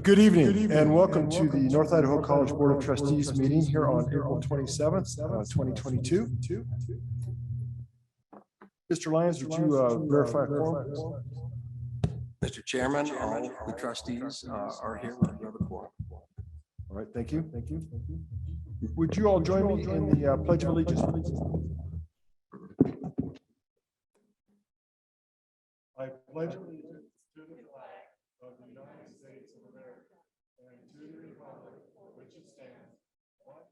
Good evening and welcome to the North Idaho College Board of Trustees meeting here on April 27th, 2022. Mr. Lyons, would you verify a quorum? Mr. Chairman, all the trustees are here with another quorum. All right, thank you. Thank you. Would you all join me in the Pledge of Allegiance, please? I pledge allegiance to the flag of the United States of America and to the republic for which it stands, one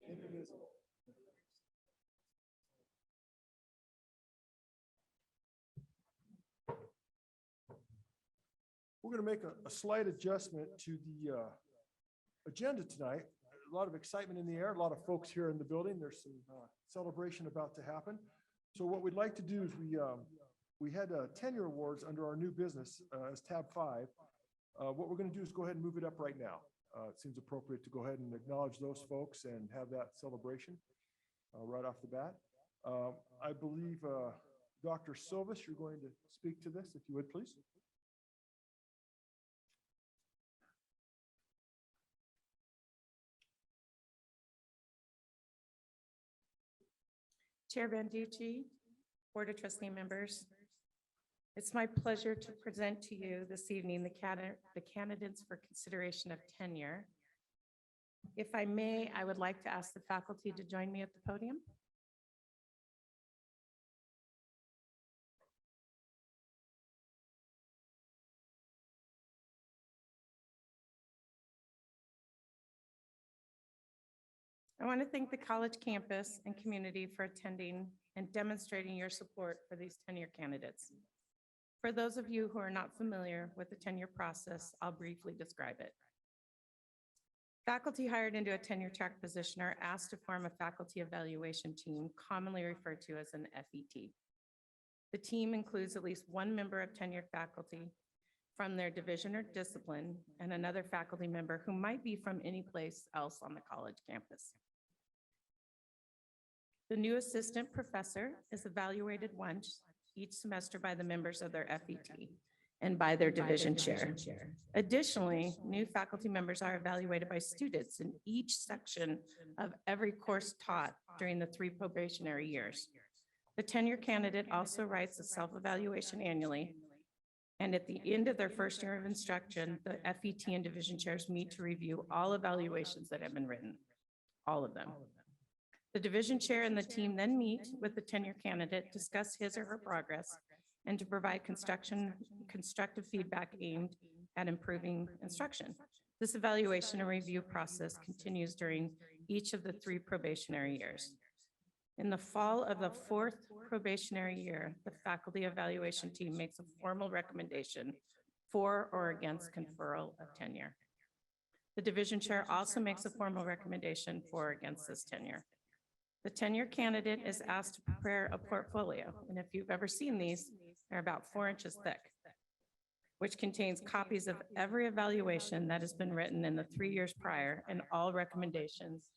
indivisible. We're going to make a slight adjustment to the agenda tonight. A lot of excitement in the air, a lot of folks here in the building. There's some celebration about to happen. So what we'd like to do is we had tenure awards under our new business as tab 5. What we're going to do is go ahead and move it up right now. It seems appropriate to go ahead and acknowledge those folks and have that celebration right off the bat. I believe Dr. Silvis, you're going to speak to this, if you would, please. Chair Banducci, Board of Trustee members, it's my pleasure to present to you this evening the candidates for consideration of tenure. If I may, I would like to ask the faculty to join me at the podium. I want to thank the college campus and community for attending and demonstrating your support for these tenure candidates. For those of you who are not familiar with the tenure process, I'll briefly describe it. Faculty hired into a tenure track position are asked to form a faculty evaluation team, commonly referred to as an FET. The team includes at least one member of tenured faculty from their division or discipline and another faculty member who might be from any place else on the college campus. The new assistant professor is evaluated once each semester by the members of their FET and by their division chair. Additionally, new faculty members are evaluated by students in each section of every course taught during the 3 probationary years. The tenure candidate also writes a self-evaluation annually, and at the end of their first year of instruction, the FET and division chairs meet to review all evaluations that have been written, all of them. The division chair and the team then meet with the tenure candidate, discuss his or her progress, and to provide constructive feedback aimed at improving instruction. This evaluation and review process continues during each of the 3 probationary years. In the fall of the 4th probationary year, the faculty evaluation team makes a formal recommendation for or against conferral of tenure. The division chair also makes a formal recommendation for or against this tenure. The tenure candidate is asked to prepare a portfolio, and if you've ever seen these, they're about 4 inches thick, which contains copies of every evaluation that has been written in the 3 years prior and all recommendations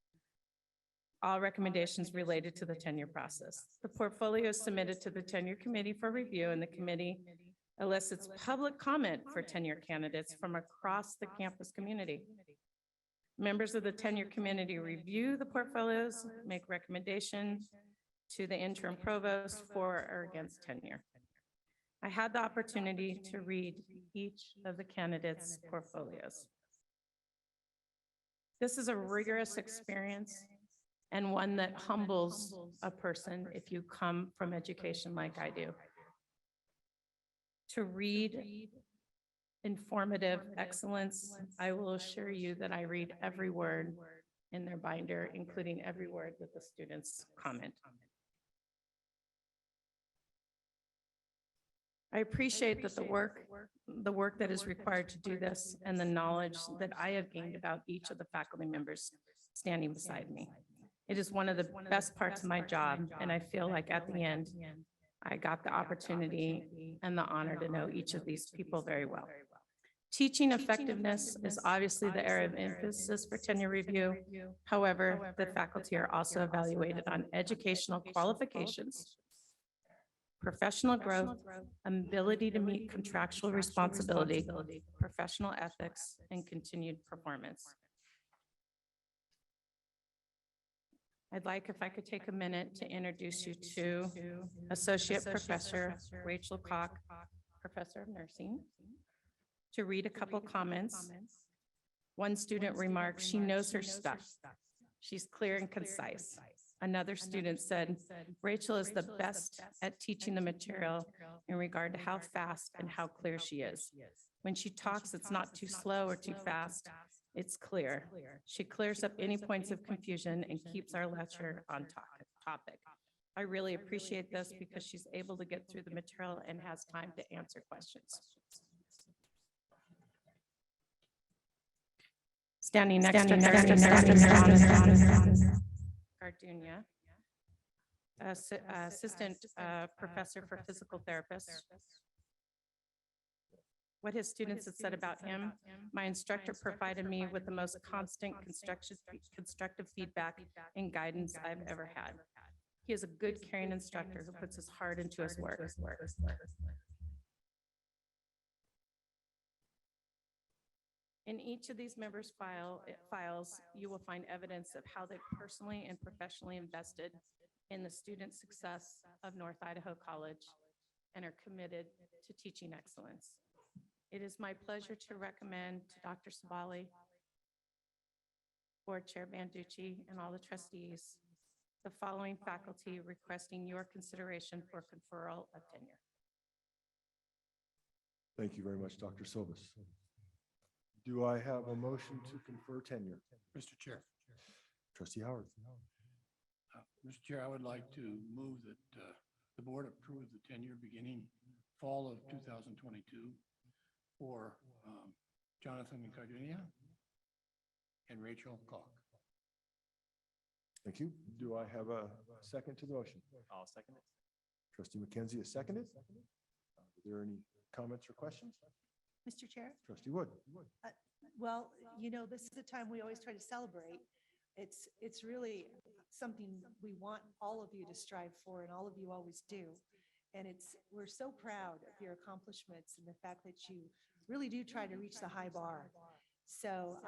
related to the tenure process. The portfolio is submitted to the tenure committee for review, and the committee elicits public comment for tenure candidates from across the campus community. Members of the tenure community review the portfolios, make recommendations to the interim provost for or against tenure. I had the opportunity to read each of the candidates' portfolios. This is a rigorous experience and one that humbles a person if you come from education like I do. To read informative excellence, I will assure you that I read every word in their binder, including every word that the students comment. I appreciate that the work that is required to do this and the knowledge that I have gained about each of the faculty members standing beside me. It is one of the best parts of my job, and I feel like at the end, I got the opportunity and the honor to know each of these people very well. Teaching effectiveness is obviously the area of emphasis for tenure review. However, the faculty are also evaluated on educational qualifications, professional growth, ability to meet contractual responsibility, professional ethics, and continued performance. I'd like if I could take a minute to introduce you to Associate Professor Rachel Koch, Professor of Nursing, to read a couple comments. One student remarked, "She knows her stuff. She's clear and concise." Another student said, "Rachel is the best at teaching the material in regard to how fast and how clear she is. When she talks, it's not too slow or too fast. It's clear. She clears up any points of confusion and keeps our lecture on topic. I really appreciate this because she's able to get through the material and has time to answer questions." Standing next to her is Gardunia, Assistant Professor for Physical Therapist. What his students had said about him: "My instructor provided me with the most constant constructive feedback and guidance I've ever had. He is a good, caring instructor who puts his heart into his work." In each of these members' files, you will find evidence of how they personally and professionally invested in the student success of North Idaho College and are committed to teaching excellence. It is my pleasure to recommend to Dr. Sabali, Board Chair Banducci, and all the trustees, the following faculty requesting your consideration for conferral of tenure. Thank you very much, Dr. Silvas. Do I have a motion to confer tenure? Mr. Chair. Trustee Howard. Mr. Chair, I would like to move that the board approve the tenure beginning fall of 2022 for Jonathan Gardunia and Rachel Koch. Thank you. Do I have a second to the motion? I'll second it. Trustee McKenzie is seconded. Are there any comments or questions? Mr. Chair? Trustee Wood. Well, you know, this is a time we always try to celebrate. It's really something we want all of you to strive for, and all of you always do. And we're so proud of your accomplishments and the fact that you really do try to reach the high bar. So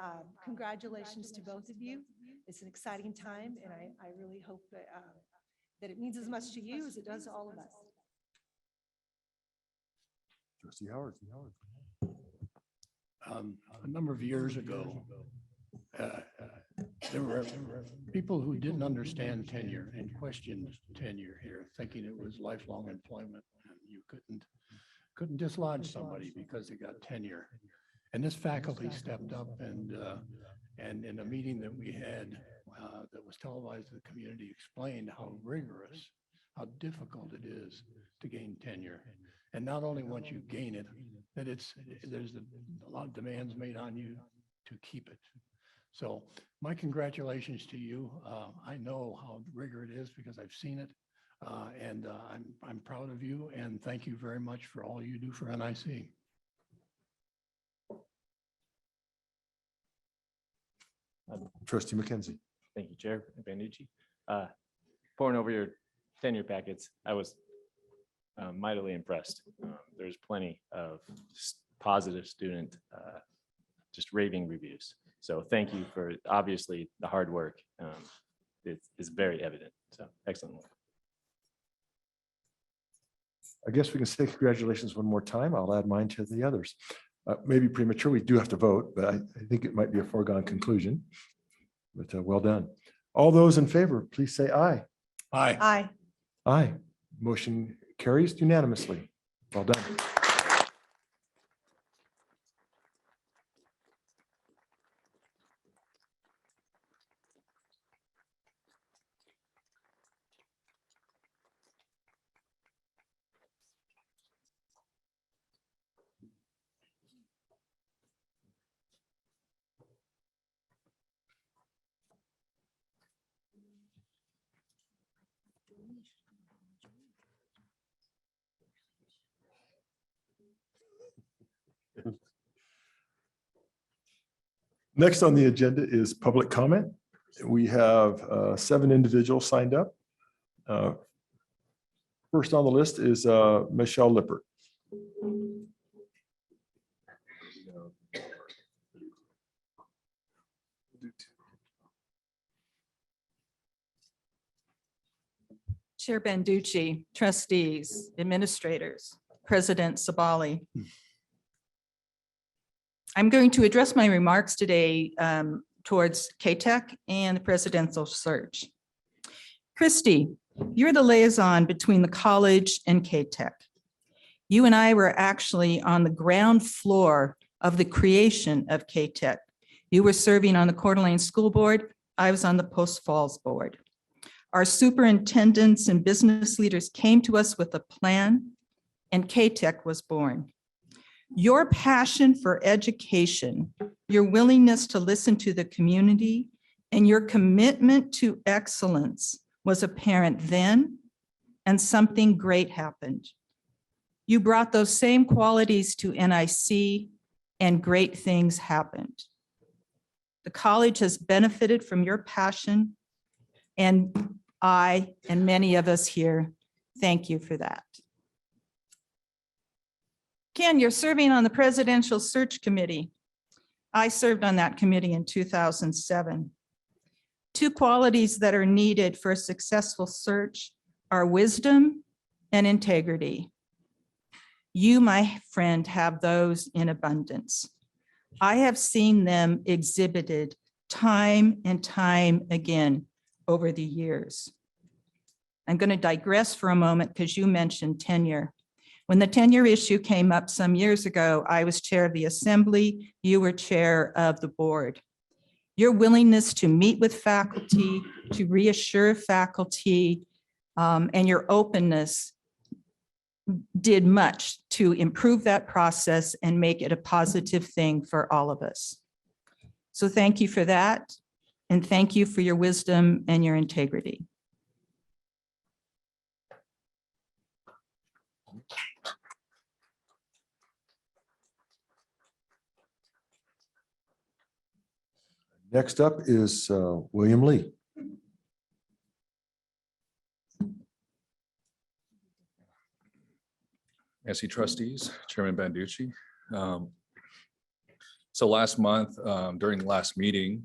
congratulations to both of you. It's an exciting time, and I really hope that it means as much to you as it does to all of us. Trustee Howard. A number of years ago, there were people who didn't understand tenure and questioned tenure here, thinking it was lifelong employment and you couldn't dislodge somebody because they got tenure. And this faculty stepped up and in a meeting that we had that was televised to the community, explained how rigorous, how difficult it is to gain tenure. And not only once you gain it, that there's a lot of demands made on you to keep it. So my congratulations to you. I know how rigorous it is because I've seen it, and I'm proud of you, and thank you very much for all you do for NIC. Trustee McKenzie. Thank you, Chair Banducci. Pouring over your tenure packets, I was mightily impressed. There's plenty of positive student, just raving reviews. So thank you for obviously the hard work. It's very evident. So excellent work. I guess we can say congratulations one more time. I'll add mine to the others. Maybe premature, we do have to vote, but I think it might be a foregone conclusion. But well done. All those in favor, please say aye. Aye. Aye. Aye. Motion carries unanimously. Well done. Next on the agenda is public comment. We have 7 individuals signed up. First on the list is Michelle Lippert. Chair Banducci, trustees, administrators, President Sabali. I'm going to address my remarks today towards KTEK and the presidential search. Christy, you're the liaison between the college and KTEK. You and I were actually on the ground floor of the creation of KTEK. You were serving on the Coeur d'Alene School Board. I was on the Post Falls Board. Our superintendents and business leaders came to us with a plan, and KTEK was born. Your passion for education, your willingness to listen to the community, and your commitment to excellence was apparent then, and something great happened. You brought those same qualities to NIC, and great things happened. The college has benefited from your passion, and I and many of us here thank you for that. Ken, you're serving on the Presidential Search Committee. I served on that committee in 2007. Two qualities that are needed for a successful search are wisdom and integrity. You, my friend, have those in abundance. I have seen them exhibited time and time again over the years. I'm going to digress for a moment because you mentioned tenure. When the tenure issue came up some years ago, I was chair of the assembly, you were chair of the board. Your willingness to meet with faculty, to reassure faculty, and your openness did much to improve that process and make it a positive thing for all of us. So thank you for that. And thank you for your wisdom and your integrity. Next up is William Lee. SE trustees, Chairman Banducci. So last month, during the last meeting,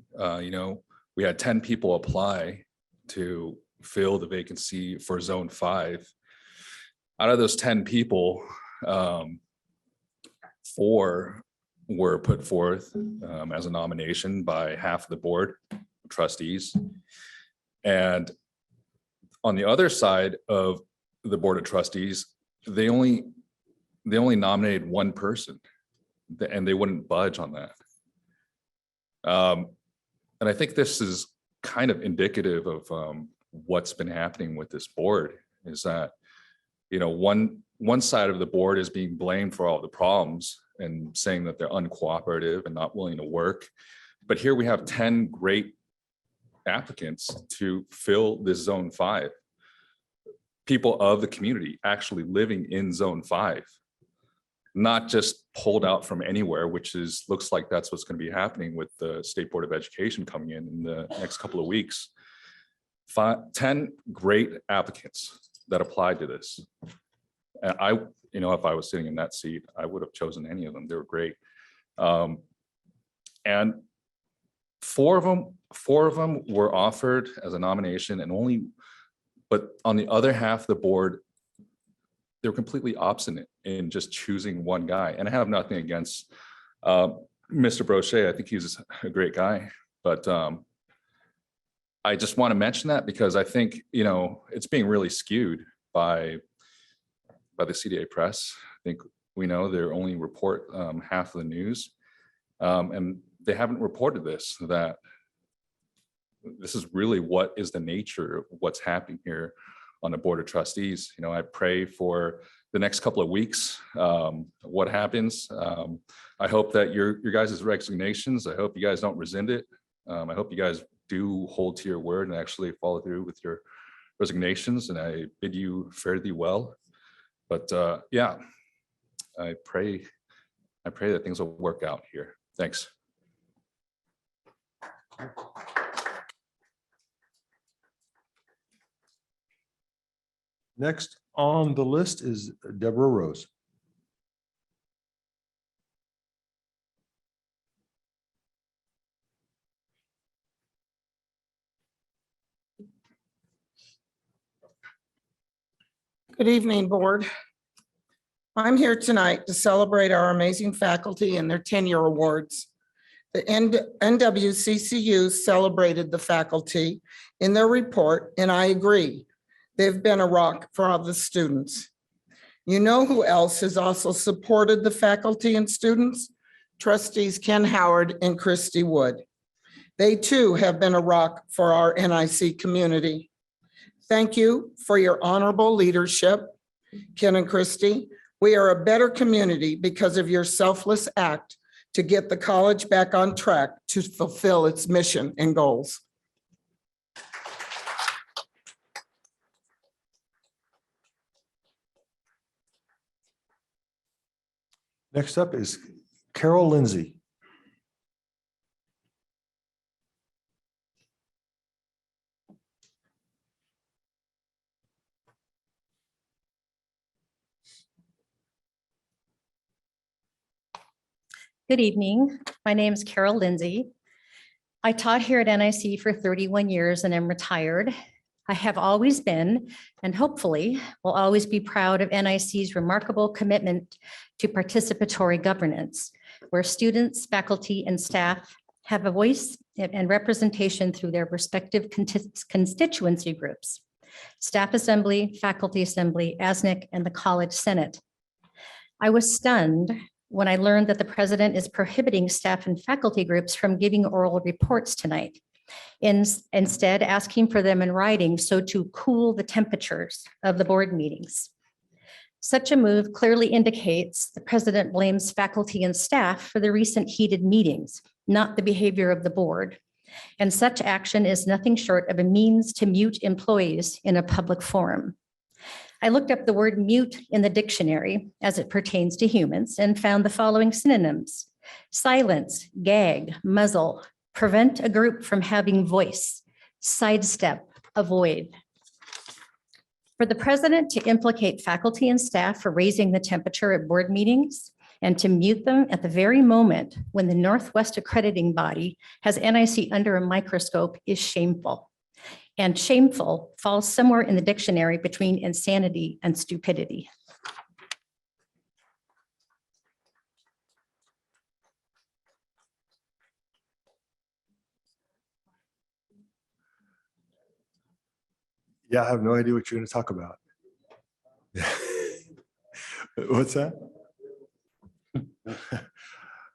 we had 10 people apply to fill the vacancy for Zone 5. Out of those 10 people, 4 were put forth as a nomination by half of the board trustees. And on the other side of the board of trustees, they only nominated one person, and they wouldn't budge on that. And I think this is kind of indicative of what's been happening with this board, is that, one side of the board is being blamed for all the problems and saying that they're uncooperative and not willing to work. But here we have 10 great applicants to fill this Zone 5. People of the community actually living in Zone 5. Not just pulled out from anywhere, which looks like that's what's going to be happening with the State Board of Education coming in the next couple of weeks. 10 great applicants that applied to this. And if I was sitting in that seat, I would have chosen any of them. They were great. And four of them were offered as a nomination, but on the other half of the board, they're completely obstinate in just choosing one guy. And I have nothing against Mr. Brochet. I think he's a great guy, but I just want to mention that because I think, it's being really skewed by the CDA press. I think we know they only report half of the news, and they haven't reported that this is really what is the nature of what's happening here on the board of trustees. I pray for the next couple of weeks, what happens. I hope that your guys' resignations, I hope you guys don't rescind it. I hope you guys do hold to your word and actually follow through with your resignations, and I bid you fare thee well. But yeah, I pray that things will work out here. Thanks. Next on the list is Deborah Rose. Good evening, Board. I'm here tonight to celebrate our amazing faculty and their tenure awards. The NWCCU celebrated the faculty in their report, and I agree. They've been a rock for all the students. You know who else has also supported the faculty and students? Trustees Ken Howard and Christy Wood. They too have been a rock for our NIC community. Thank you for your honorable leadership, Ken and Christy. We are a better community because of your selfless act to get the college back on track to fulfill its mission and goals. Next up is Carol Lindsey. Good evening. My name is Carol Lindsey. I taught here at NIC for 31 years and am retired. I have always been, and hopefully will always be proud of NIC's remarkable commitment to participatory governance, where students, faculty, and staff have a voice and representation through their respective constituency groups, Staff Assembly, Faculty Assembly, ASNIC, and the College Senate. I was stunned when I learned that the president is prohibiting staff and faculty groups from giving oral reports tonight, instead asking for them in writing so to cool the temperatures of the board meetings. Such a move clearly indicates the president blames faculty and staff for the recent heated meetings, not the behavior of the board. And such action is nothing short of a means to mute employees in a public forum. I looked up the word mute in the dictionary as it pertains to humans and found the following synonyms: silence, gag, muzzle, prevent a group from having voice, sidestep, avoid. For the president to implicate faculty and staff for raising the temperature at board meetings and to mute them at the very moment when the Northwest accrediting body has NIC under a microscope is shameful. And shameful falls somewhere in the dictionary between insanity and stupidity. Yeah, I have no idea what you're going to talk about. What's that?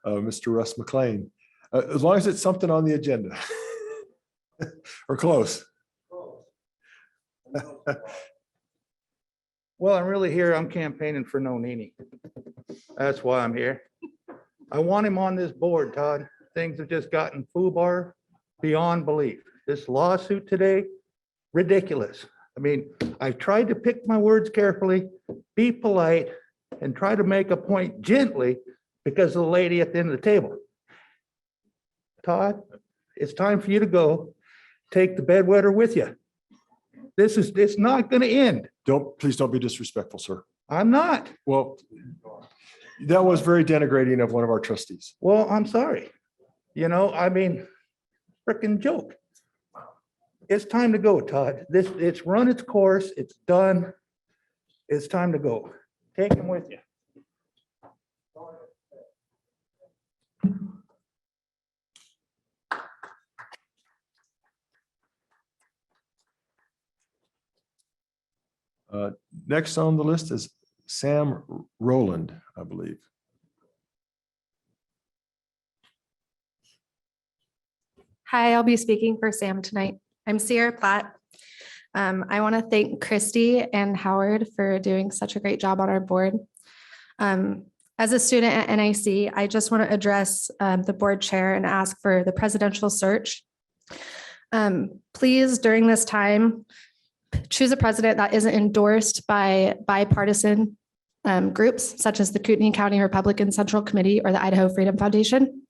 Mr. Russ Mclean. As long as it's something on the agenda or close. Well, I'm really here. I'm campaigning for no Nini. That's why I'm here. I want him on this board, Todd. Things have just gotten foobar beyond belief. This lawsuit today, ridiculous. I mean, I've tried to pick my words carefully, be polite, and try to make a point gently because of the lady at the end of the table. Todd, it's time for you to go. Take the bedwetter with you. It's not going to end. Please don't be disrespectful, sir. I'm not. Well, that was very denigrating of one of our trustees. Well, I'm sorry. You know, I mean, freaking joke. It's time to go, Todd. It's run its course. It's done. It's time to go. Take him with you. Next on the list is Sam Rowland, I believe. Hi, I'll be speaking for Sam tonight. I'm Sierra Platt. I want to thank Christy and Howard for doing such a great job on our board. As a student at NIC, I just want to address the board chair and ask for the presidential search. Please, during this time, choose a president that isn't endorsed by bipartisan groups such as the Kootenai County Republican Central Committee or the Idaho Freedom Foundation.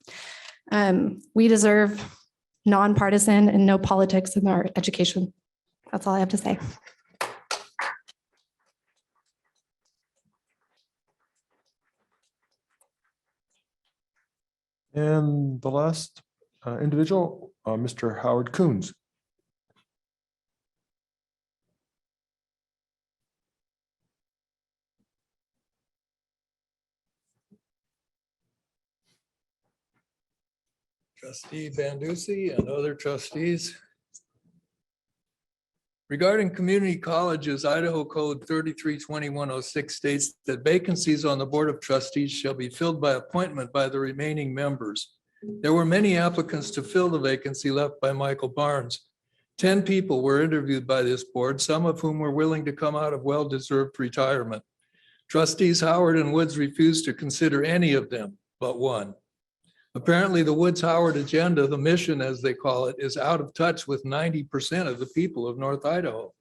We deserve nonpartisan and no politics in our education. That's all I have to say. And the last individual, Mr. Howard Coons. Trustee Banducci and other trustees. Regarding community colleges, Idaho Code 332106 states that vacancies on the Board of Trustees shall be filled by appointment by the remaining members. There were many applicants to fill the vacancy left by Michael Barnes. 10 people were interviewed by this board, some of whom were willing to come out of well-deserved retirement. Trustees Howard and Woods refused to consider any of them but one. Apparently, the Woods-Howard agenda, the mission as they call it, is out of touch with 90% of the people of North Idaho.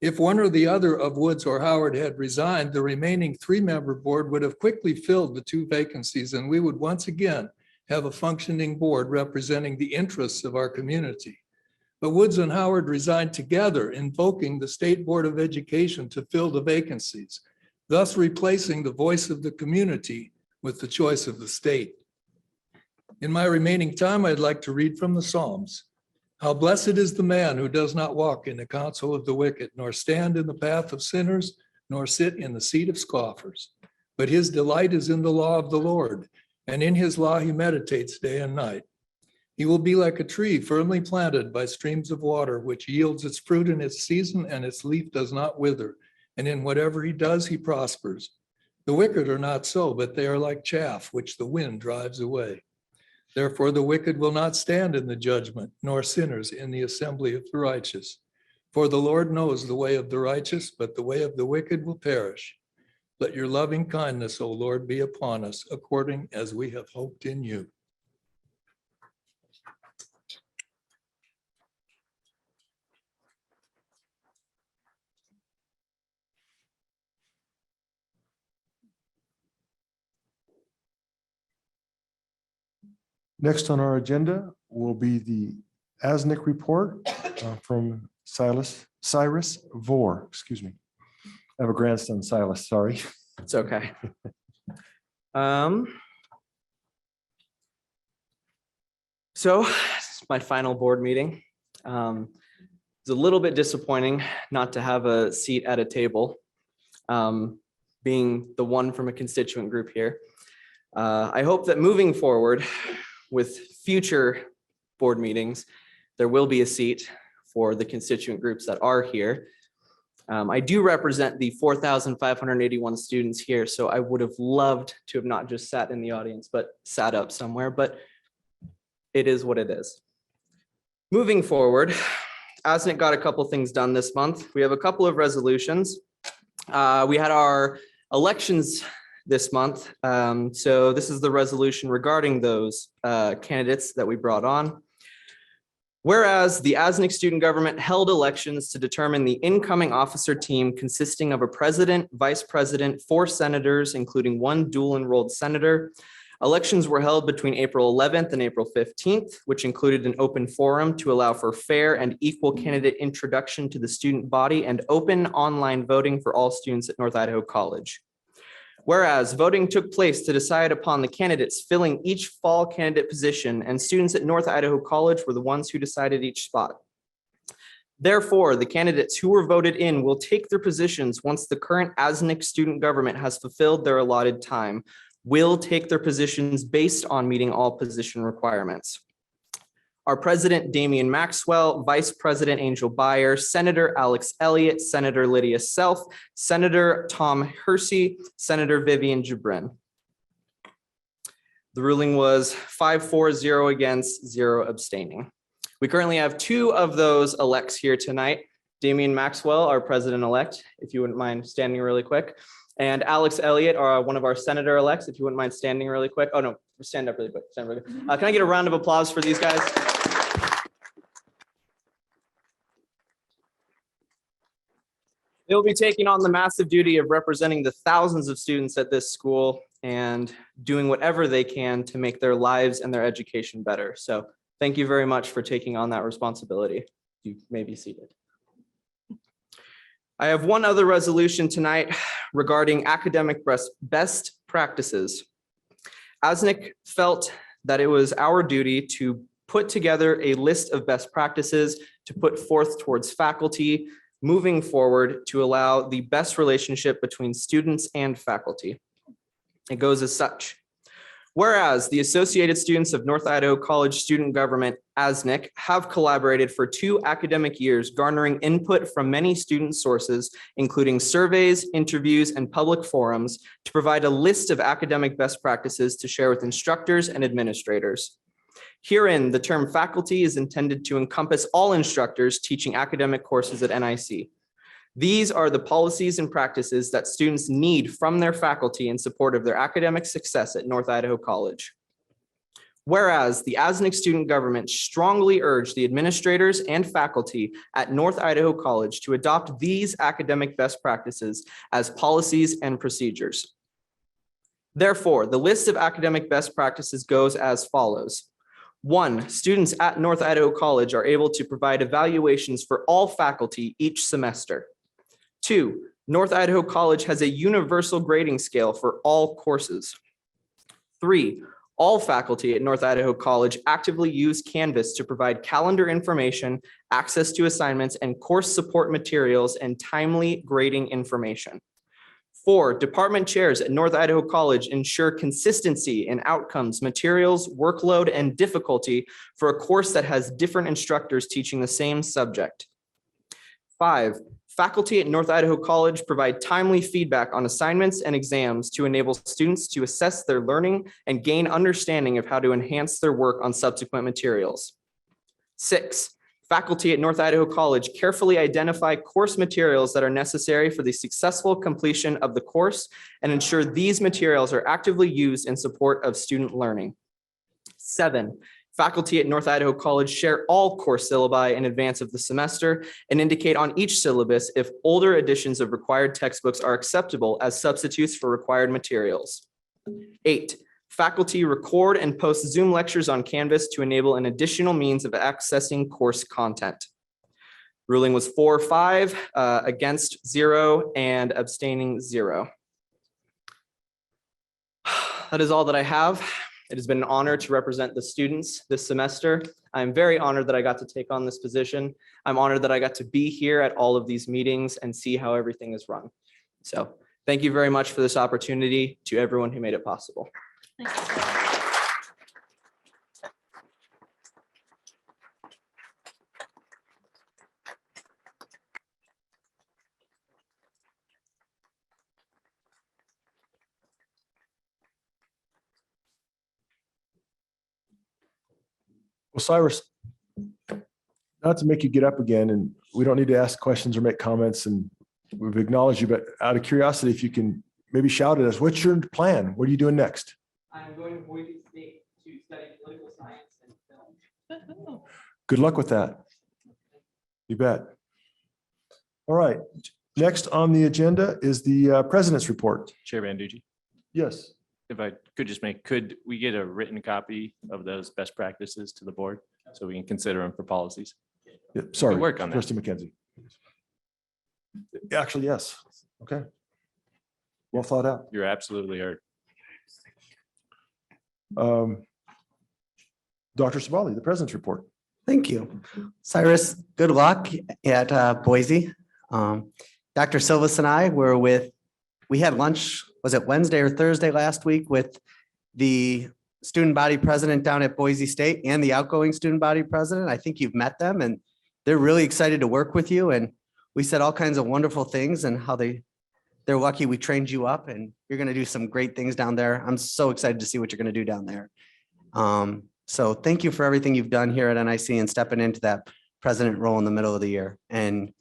If one or the other of Woods or Howard had resigned, the remaining 3-member board would have quickly filled the 2 vacancies, and we would once again have a functioning board representing the interests of our community. But Woods and Howard resigned together, invoking the State Board of Education to fill the vacancies, thus replacing the voice of the community with the choice of the state. In my remaining time, I'd like to read from the Psalms. How blessed is the man who does not walk in the counsel of the wicked, nor stand in the path of sinners, nor sit in the seat of scoffers. But his delight is in the law of the Lord, and in his law he meditates day and night. He will be like a tree firmly planted by streams of water, which yields its fruit in its season, and its leaf does not wither. And in whatever he does, he prospers. The wicked are not so, but they are like chaff, which the wind drives away. Therefore, the wicked will not stand in the judgment, nor sinners in the assembly of the righteous. For the Lord knows the way of the righteous, but the way of the wicked will perish. Let your loving kindness, O Lord, be upon us, according as we have hoped in you. Next on our agenda will be the ASNIC report from Cyrus Vore, excuse me. I have a grandson, Silas, sorry. It's okay. So it's my final board meeting. It's a little bit disappointing not to have a seat at a table, being the one from a constituent group here. I hope that moving forward with future board meetings, there will be a seat for the constituent groups that are here. I do represent the 4,581 students here, so I would have loved to have not just sat in the audience, but sat up somewhere, but it is what it is. Moving forward, ASNIC got a couple things done this month. We have a couple of resolutions. We had our elections this month. So this is the resolution regarding those candidates that we brought on. Whereas the ASNIC student government held elections to determine the incoming officer team consisting of a president, vice president, 4 senators, including 1 dual enrolled senator. Elections were held between April 11th and April 15th, which included an open forum to allow for fair and equal candidate introduction to the student body and open online voting for all students at North Idaho College. Whereas voting took place to decide upon the candidates filling each fall candidate position, and students at North Idaho College were the ones who decided each spot. Therefore, the candidates who were voted in will take their positions once the current ASNIC student government has fulfilled their allotted time, will take their positions based on meeting all position requirements. Our President, Damian Maxwell, Vice President Angel Beyer, Senator Alex Elliott, Senator Lydia Self, Senator Tom Hersey, Senator Vivian Jibrin. The ruling was 5-4-0 against, 0 abstaining. We currently have 2 of those elects here tonight. Damian Maxwell, our President-elect, if you wouldn't mind standing really quick. And Alex Elliott, one of our Senator-elects, if you wouldn't mind standing really quick. Oh no, stand up really quick. Stand really quick. Can I get a round of applause for these guys? They'll be taking on the massive duty of representing the thousands of students at this school and doing whatever they can to make their lives and their education better. So thank you very much for taking on that responsibility. You may be seated. I have one other resolution tonight regarding academic best practices. ASNIC felt that it was our duty to put together a list of best practices to put forth towards faculty moving forward to allow the best relationship between students and faculty. It goes as such. Whereas the Associated Students of North Idaho College Student Government, ASNIC, have collaborated for 2 academic years, garnering input from many student sources, including surveys, interviews, and public forums, to provide a list of academic best practices to share with instructors and administrators. Herein, the term faculty is intended to encompass all instructors teaching academic courses at NIC. These are the policies and practices that students need from their faculty in support of their academic success at North Idaho College. Whereas the ASNIC student government strongly urged the administrators and faculty at North Idaho College to adopt these academic best practices as policies and procedures. Therefore, the list of academic best practices goes as follows. 1, students at North Idaho College are able to provide evaluations for all faculty each semester. 2, North Idaho College has a universal grading scale for all courses. 3, all faculty at North Idaho College actively use Canvas to provide calendar information, access to assignments, and course support materials and timely grading information. 4, department chairs at North Idaho College ensure consistency in outcomes, materials, workload, and difficulty for a course that has different instructors teaching the same subject. 5, faculty at North Idaho College provide timely feedback on assignments and exams to enable students to assess their learning and gain understanding of how to enhance their work on subsequent materials. 6, faculty at North Idaho College carefully identify course materials that are necessary for the successful completion of the course and ensure these materials are actively used in support of student learning. 7, faculty at North Idaho College share all course syllabi in advance of the semester and indicate on each syllabus if older editions of required textbooks are acceptable as substitutes for required materials. 8, faculty record and post Zoom lectures on Canvas to enable an additional means of accessing course content. Ruling was 4-5, against 0, and abstaining 0. That is all that I have. It has been an honor to represent the students this semester. I'm very honored that I got to take on this position. I'm honored that I got to be here at all of these meetings and see how everything is run. So thank you very much for this opportunity to everyone who made it possible. Well, Cyrus, not to make you get up again, and we don't need to ask questions or make comments, and we've acknowledged you, but out of curiosity, if you can maybe shout at us, what's your plan? What are you doing next? I'm going to Boise State to study political science and film. Good luck with that. You bet. All right. Next on the agenda is the president's report. Chair Banducci, Yes. if I could just could we get a written copy of those best practices to the board so we can consider them for policies? Yeah, sorry. work on that. Trustee McKenzie. Actually, yes. Okay. Well thought out. You're absolutely heard. Dr. Savali, the president's report. Thank you. Cyrus, good luck at Boise. Dr. Silvas and I we had lunch, was it Wednesday or Thursday last week with the student body president down at Boise State and the outgoing student body president. I think you've met them and they're really excited to work with you. And we said all kinds of wonderful things and how they're lucky we trained you up and you're going to do some great things down there. I'm so excited to see what you're going to do down there. So thank you for everything you've done here at NIC and stepping into that president role in the middle of the year. And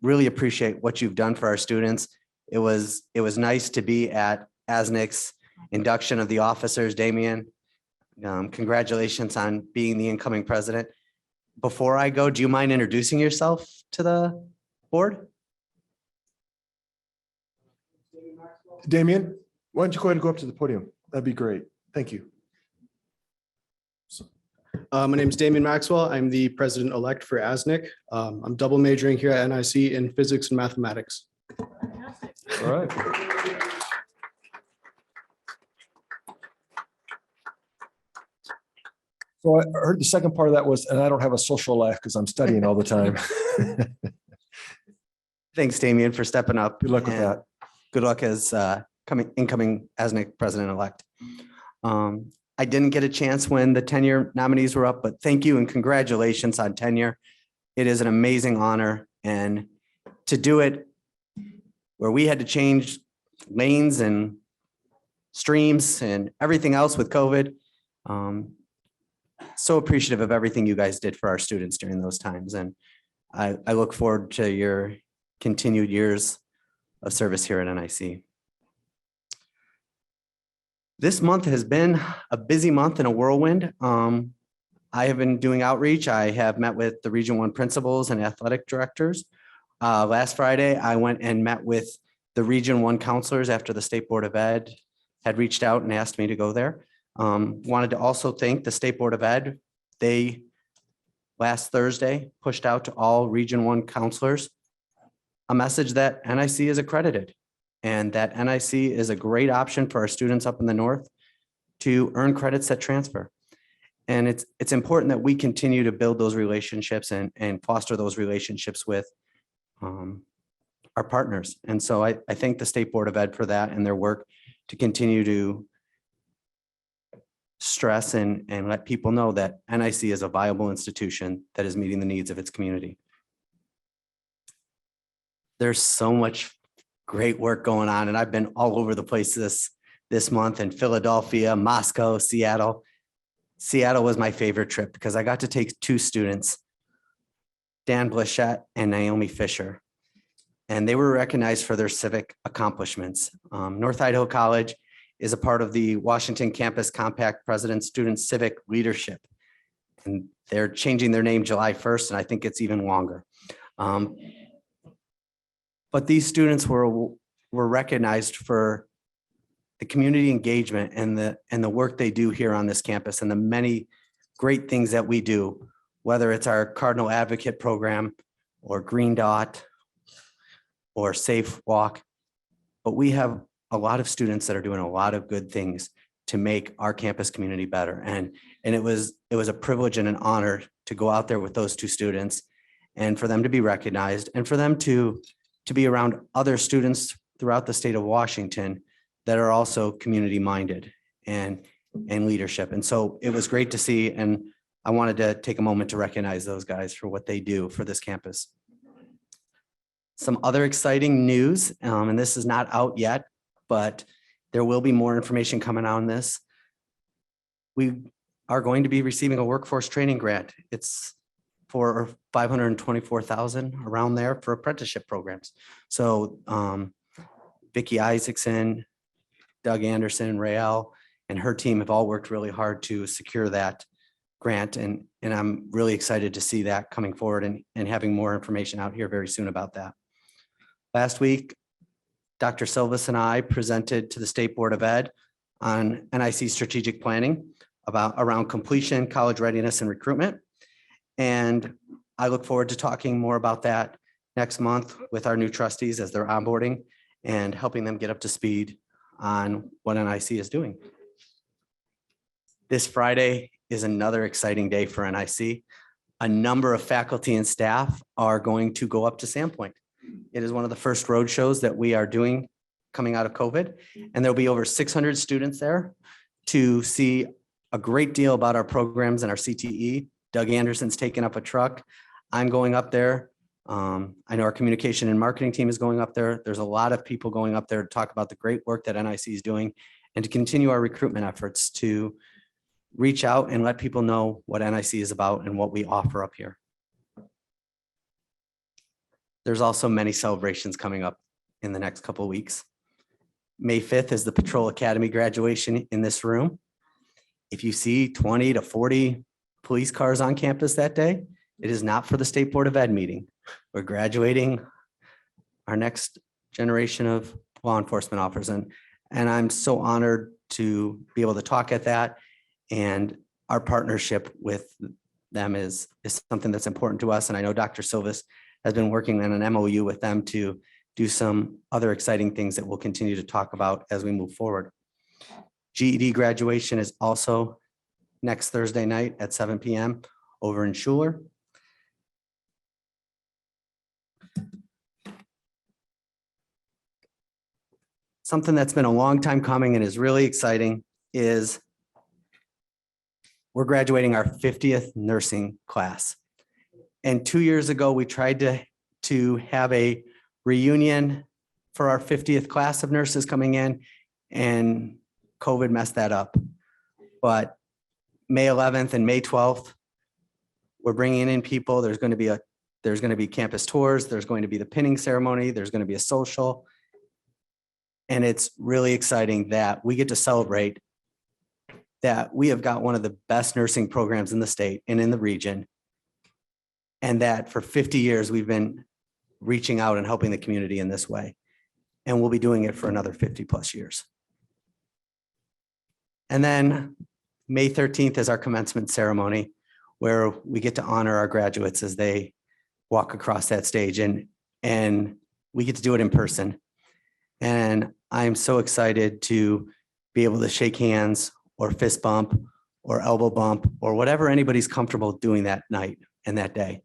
really appreciate what you've done for our students. It was nice to be at ASNIC's induction of the officers. Damien, congratulations on being the incoming president. Before I go, do you mind introducing yourself to the board? Damien, why don't you go ahead and go up to the podium? That'd be great. Thank you. My name is Damien Maxwell. I'm the president-elect for ASNIC. I'm double majoring here at NIC in physics and mathematics. All right. So I heard the second part of that was, and I don't have a social life because I'm studying all the time. Thanks, Damian, for stepping up. Good luck with and that. Good luck as incoming ASNIC president-elect. I didn't get a chance when the tenure nominees were up, but thank you and congratulations on tenure. It is an amazing honor, and to do it where we had to change lanes and streams and everything else with COVID. So appreciative of everything you guys did for our students during those times. And I look forward to your continued years of service here at NIC. This month has been a busy month and a whirlwind. I have been doing outreach. I have met with the Region 1 principals and athletic directors. Last Friday, I went and met with the Region 1 counselors after the State Board of Ed had reached out and asked me to go there. Wanted to also thank the State Board of Ed. They, last Thursday, pushed out to all Region 1 counselors a message that NIC is accredited and that NIC is a great option for our students up in the north to earn credits that transfer. And it's important that we continue to build those relationships and foster those relationships with our partners. And so I thank the State Board of Ed for that and their work to continue to stress and let people know that NIC is a viable institution that is meeting the needs of its community. There's so much great work going on, and I've been all over the place this month in Philadelphia, Moscow, Seattle. Seattle was my favorite trip because I got to take two students, Dan Blachette and Naomi Fisher, and they were recognized for their civic accomplishments. North Idaho College is a part of the Washington Campus Compact President Student Civic Leadership, and they're changing their name July 1st, and I think it's even longer. But these students were recognized for the community engagement and the work they do here on this campus and the many great things that we do, whether it's our Cardinal Advocate program or Green Dot or Safe Walk. But we have a lot of students that are doing a lot of good things to make our campus community better. And it was a privilege and an honor to go out there with those two students and for them to be recognized and for them to be around other students throughout the state of Washington that are also community minded and leadership. And so it was great to see, and I wanted to take a moment to recognize those guys for what they do for this campus. Some other exciting news, and this is not out yet, but there will be more information coming out on this. We are going to be receiving a workforce training grant. It's for $524,000 around there for apprenticeship programs. So Vicki Isaacson, Doug Anderson, Rael, and her team have all worked really hard to secure that grant. And I'm really excited to see that coming forward and having more information out here very soon about that. Last week, Dr. Silvas and I presented to the State Board of Ed on NIC strategic planning around completion, college readiness, and recruitment. And I look forward to talking more about that next month with our new trustees as they're onboarding and helping them get up to speed on what NIC is doing. This Friday is another exciting day for NIC. A number of faculty and staff are going to go up to Sandpoint. It is one of the first road shows that we are doing coming out of COVID, and there'll be over 600 students there to see a great deal about our programs and our CTE. Doug Anderson's taking up a truck. I'm going up there. I know our communication and marketing team is going up there. There's a lot of people going up there to talk about the great work that NIC is doing and to continue our recruitment efforts to reach out and let people know what NIC is about and what we offer up here. There's also many celebrations coming up in the next couple of weeks. May 5th is the Patrol Academy graduation in this room. If you see 20 to 40 police cars on campus that day, it is not for the State Board of Ed meeting. We're graduating our next generation of law enforcement officers. And I'm so honored to be able to talk at that. And our partnership with them is something that's important to us. And I know Dr. Silvas has been working on an MOU with them to do some other exciting things that we'll continue to talk about as we move forward. GED graduation is also next Thursday night at 7 PM over in Schuler. Something that's been a long time coming and is really exciting is we're graduating our 50th nursing class. And 2 years ago, we tried to have a reunion for our 50th class of nurses coming in, and COVID messed that up. But May 11th and May 12th, we're bringing in people. There's going to be campus tours. There's going to be the pinning ceremony. There's going to be a social. And it's really exciting that we get to celebrate that we have got one of the best nursing programs in the state and in the region. And that for 50 years, we've been reaching out and helping the community in this way. And we'll be doing it for another 50 plus years. And then May 13th is our commencement ceremony, where we get to honor our graduates as they walk across that stage, and we get to do it in person. And I'm so excited to be able to shake hands or fist bump or elbow bump or whatever anybody's comfortable doing that night and that day.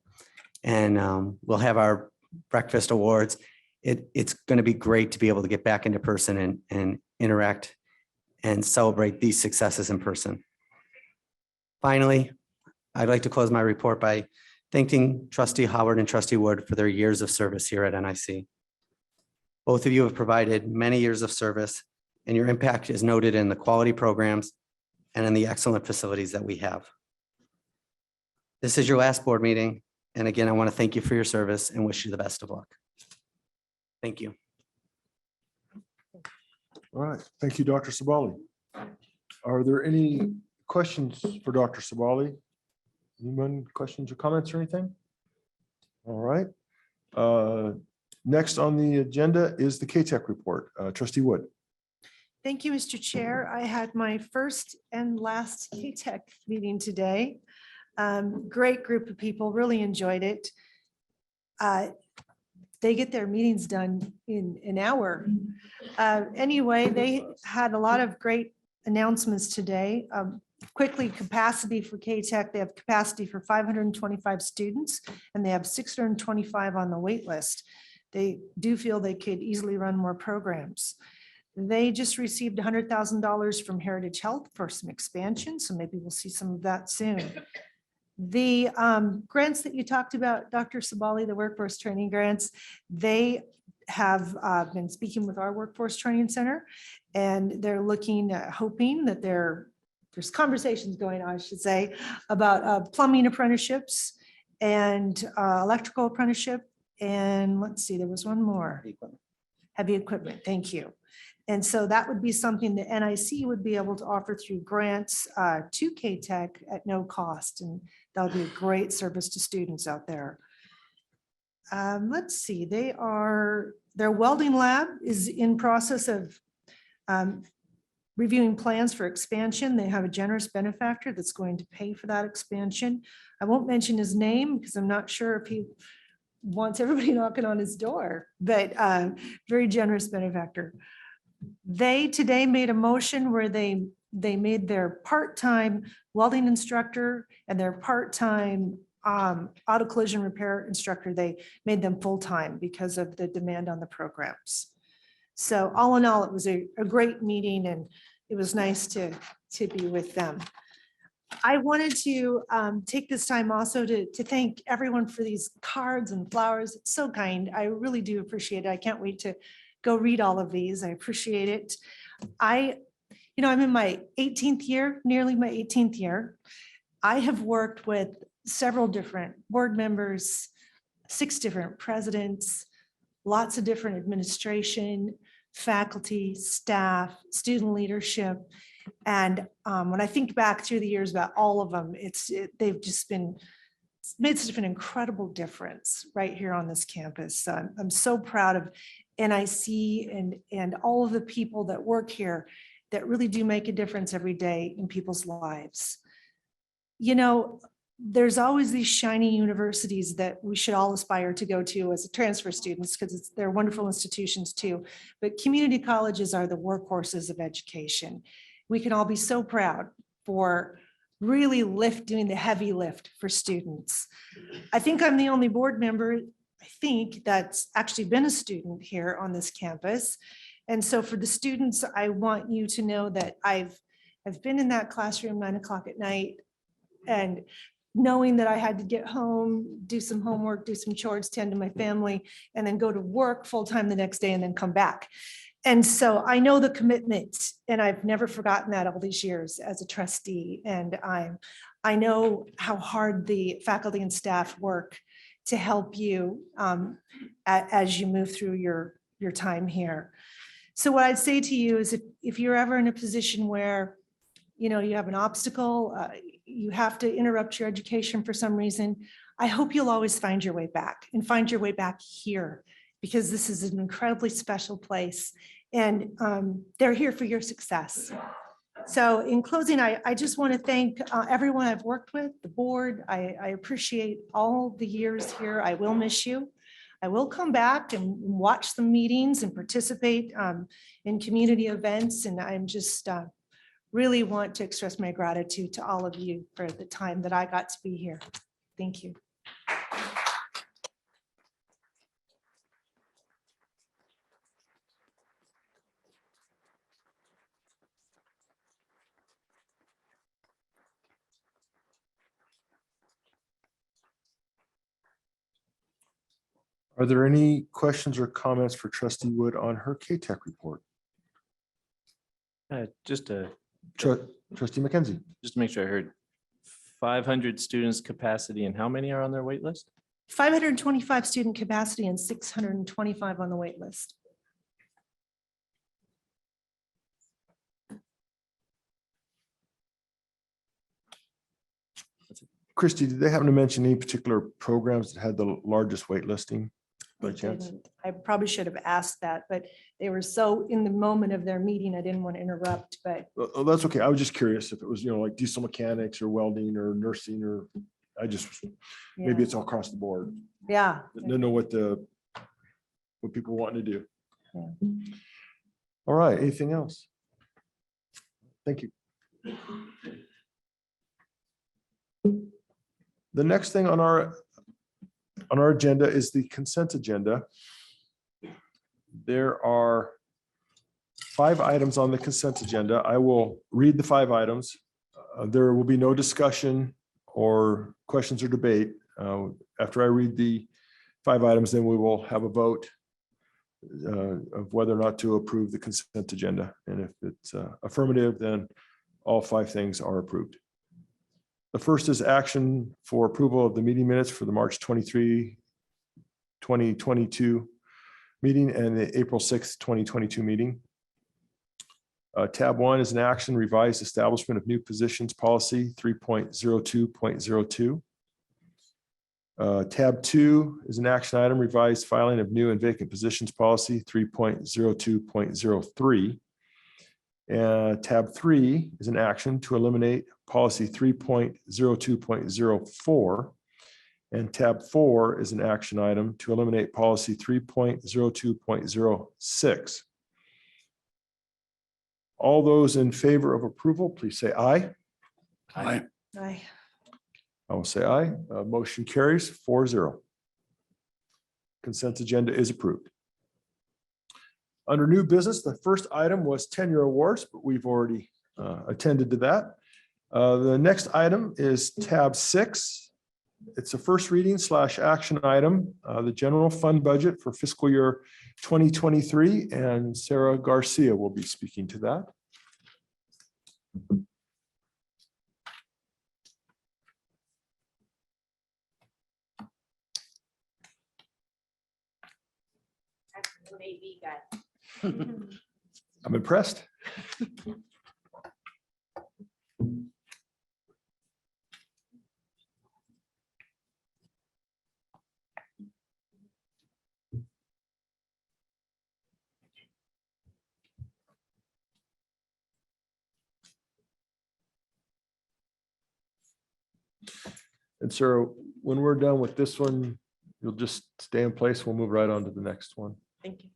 And we'll have our breakfast awards. It's going to be great to be able to get back into person and interact and celebrate these successes in person. Finally, I'd like to close my report by thanking Trustee Howard and Trustee Wood for their years of service here at NIC. Both of you have provided many years of service, and your impact is noted in the quality programs and in the excellent facilities that we have. This is your last board meeting, and again, I want to thank you for your service and wish you the best of luck. Thank you. All right, thank you, Dr. Sabali. Are there any questions for Dr. Sabali? Anyone, questions or comments or anything? All right. Next on the agenda is the KTEK report. Trustee Wood. Thank you, Mr. Chair. I had my first and last KTEK meeting today. Great group of people, really enjoyed it. They get their meetings done in an hour. Anyway, they had a lot of great announcements today. Quickly, capacity for KTEK, they have capacity for 525 students, and they have 625 on the wait list. They do feel they could easily run more programs. They just received $100,000 from Heritage Health for some expansion, so maybe we'll see some of that soon. The grants that you talked about, Dr. Sabali, the workforce training grants, they have been speaking with our workforce training center, and they're looking at hoping that there's conversations going on, I should say, about plumbing apprenticeships and electrical apprenticeship. And let's see, there was one more. Heavy equipment, thank you. And so that would be something that NIC would be able to offer through grants to KTEK at no cost. And that would be a great service to students out there. Let's see, their welding lab is in process of reviewing plans for expansion. They have a generous benefactor that's going to pay for that expansion. I won't mention his name because I'm not sure if he wants everybody knocking on his door, but very generous benefactor. They today made a motion where they made their part-time welding instructor and their part-time auto collision repair instructor, they made them full-time because of the demand on the programs. So all in all, it was a great meeting, and it was nice to be with them. I wanted to take this time also to thank everyone for these cards and flowers. It's so kind. I really do appreciate it. I can't wait to go read all of these. I appreciate it. I'm in my 18th year, nearly my 18th year. I have worked with several different board members, 6 different presidents, lots of different administration, faculty, staff, student leadership. And when I think back through the years about all of them, they've just made such an incredible difference right here on this campus. So I'm so proud of NIC and all of the people that work here that really do make a difference every day in people's lives. You know, there's always these shiny universities that we should all aspire to go to as transfer students, because they're wonderful institutions too. But community colleges are the workhorses of education. We can all be so proud for really doing the heavy lift for students. I think I'm the only board member, I think, that's actually been a student here on this campus. And so for the students, I want you to know that I've been in that classroom 9 o'clock at night, and knowing that I had to get home, do some homework, do some chores, tend to my family, and then go to work full-time the next day and then come back. And so I know the commitment, and I've never forgotten that all these years as a trustee. And I know how hard the faculty and staff work to help you as you move through your time here. So what I'd say to you is if you're ever in a position where, you know, you have an obstacle, you have to interrupt your education for some reason, I hope you'll always find your way back and find your way back here, because this is an incredibly special place, and they're here for your success. So in closing, I just want to thank everyone I've worked with, the board. I appreciate all the years here. I will miss you. I will come back and watch the meetings and participate in community events. And I'm just really want to express my gratitude to all of you for the time that I got to be here. Thank you. Are there any questions or comments for Trustee Wood on her KTEK report? Just to Trustee McKenzie. just to make sure I heard, 500 students capacity, and how many are on their wait list? 525 student capacity and 625 on the wait list. Christy, did they happen to mention any particular programs that had the largest wait listing by chance? I probably should have asked that, but they were so in the moment of their meeting, I didn't want to interrupt, but Oh, that's okay. I was just curious if it was, you know, like diesel mechanics or welding or nursing, or maybe yeah. it's all across the board. Yeah. Don't know what people want to do. Yeah. All right, anything else? Thank you. The next thing on our agenda is the consent agenda. There are 5 items on the consent agenda. I will read the 5 items. There will be no discussion or questions or debate. After I read the 5 items, then we will have a vote of whether or not to approve the consent agenda. And if it's affirmative, then all 5 things are approved. The first is action for approval of the meeting minutes for the March 23, 2022 meeting and the April 6th, 2022 meeting. Tab 1 is an action revised establishment of new positions policy 3.02.02. Tab 2 is an action item revised filing of new and vacant positions policy 3.02.03. Tab 3 is an action to eliminate policy 3.02.04. And tab 4 is an action item to eliminate policy 3.02.06. All those in favor of approval, please say aye. Aye. Aye. I will say aye. Motion carries 4-0. Consent agenda is approved. Under new business, the first item was tenure awards, but we've already attended to that. The next item is tab 6. It's a first reading / action item, the general fund budget for fiscal year 2023, and Sarah Garcia will be speaking to that. I'm impressed. And so when we're done with this one, you'll just stay in place. We'll move right on to the next one. Thank you.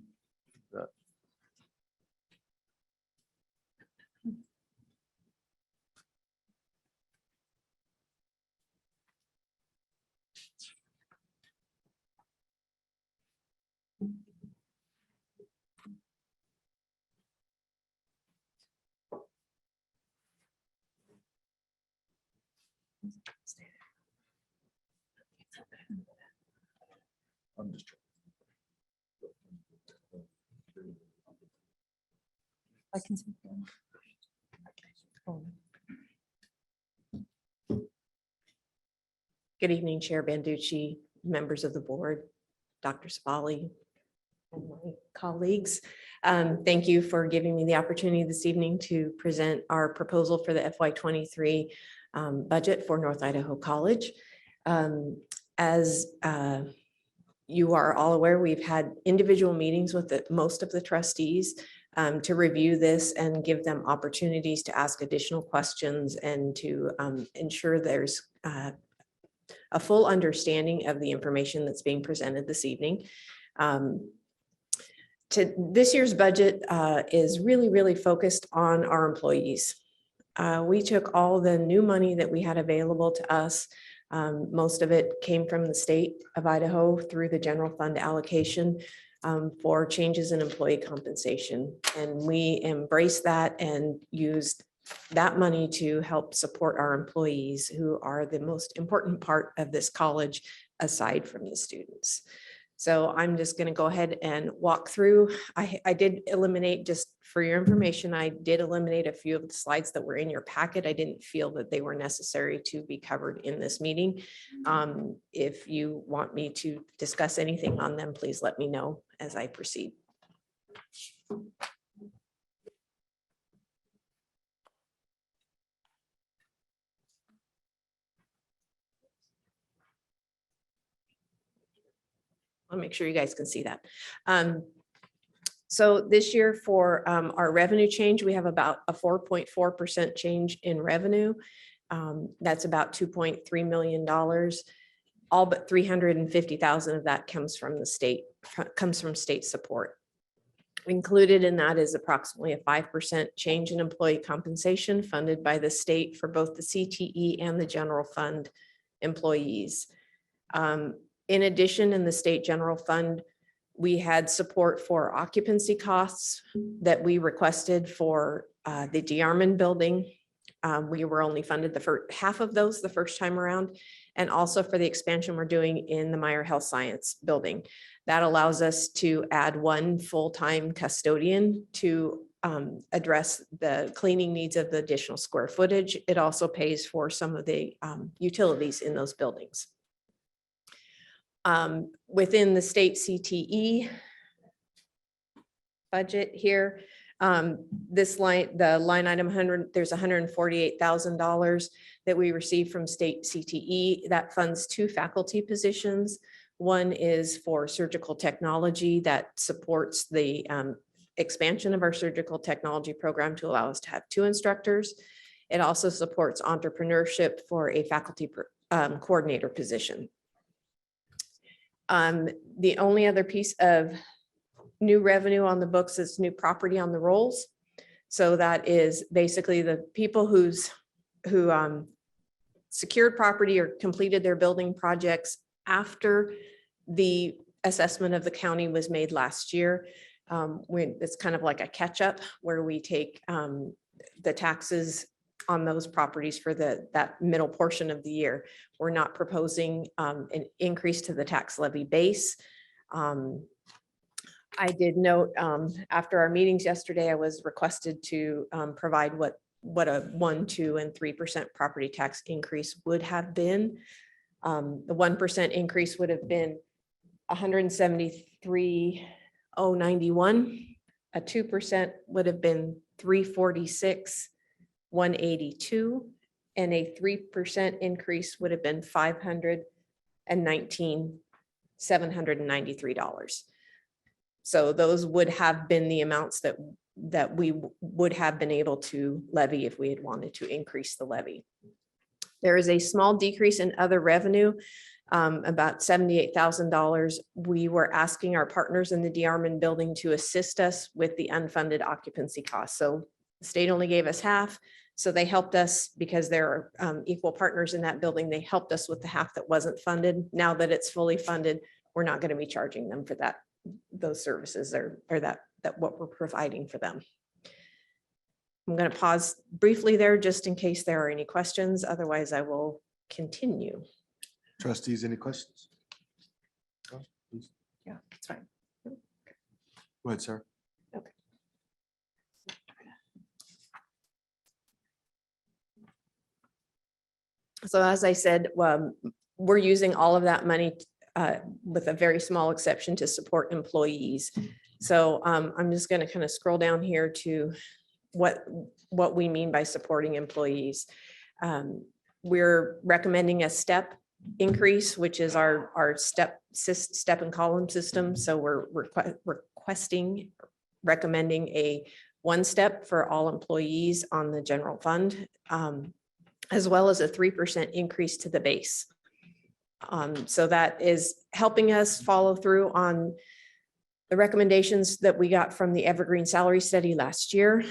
I can see. Good evening, Chair Banducci, members of the board, Dr. Spali, and my colleagues. Thank you for giving me the opportunity this evening to present our proposal for the FY23 budget for North Idaho College. As you are all aware, we've had individual meetings with most of the trustees to review this and give them opportunities to ask additional questions and to ensure there's a full understanding of the information that's being presented this evening. This year's budget is really focused on our employees. We took all the new money that we had available to us. Most of it came from the state of Idaho through the general fund allocation for changes in employee compensation. And we embraced that and used that money to help support our employees, who are the most important part of this college aside from the students. So I'm just going to go ahead and walk through. I did eliminate, just for your information, I did eliminate a few of the slides that were in your packet. I didn't feel that they were necessary to be covered in this meeting. If you want me to discuss anything on them, please let me know as I proceed. I'll make sure you guys can see that. So this year for our revenue change, we have about a 4.4% change in revenue. That's about $2.3 million. All but $350,000 of that comes from the state, comes from state support. Included in that is approximately a 5% change in employee compensation funded by the state for both the CTE and the general fund employees. In addition, in the state general fund, we had support for occupancy costs that we requested for the DeArmond building. We were only funded the first half of those the first time around, and also for the expansion we're doing in the Meyer Health Science building. That allows us to add one full-time custodian to address the cleaning needs of the additional square footage. It also pays for some of the utilities in those buildings. Within the state CTE budget here, this line, the line item 100, there's $148,000 that we received from state CTE that funds 2 faculty positions. One is for surgical technology that supports the expansion of our surgical technology program to allow us to have 2 instructors. It also supports entrepreneurship for a faculty coordinator position. The only other piece of new revenue on the books is new property on the rolls. So that is basically the people who secured property or completed their building projects after the assessment of the county was made last year. It's kind of like a catch up where we take the taxes on those properties for that middle portion of the year. We're not proposing an increase to the tax levy base. I did note after our meetings yesterday, I was requested to provide what a 1%, 2%, and 3% property tax increase would have been. The 1% increase would have been $173,091. A 2% would have been $346,182, and a 3% increase would have been $519,793. So those would have been the amounts that we would have been able to levy if we had wanted to increase the levy. There is a small decrease in other revenue, about $78,000. We were asking our partners in the DeArmond building to assist us with the unfunded occupancy costs. So the state only gave us half. So they helped us because they're equal partners in that building. They helped us with the half that wasn't funded. Now that it's fully funded, we're not going to be charging them for those services or that what we're providing for them. I'm going to pause briefly there just in case there are any questions. Otherwise, I will continue. Trustees, any questions? No? Please. Yeah, that's fine. Go ahead, sir. So as I said, we're using all of that money with a very small exception to support employees. So I'm just going to kind of scroll down here to what we mean by supporting employees. We're recommending a step increase, which is our step and column system. So we're recommending a 1 step for all employees on the general fund, as well as a 3% increase to the base. So that is helping us follow through on the recommendations that we got from the Evergreen Salary Study last year.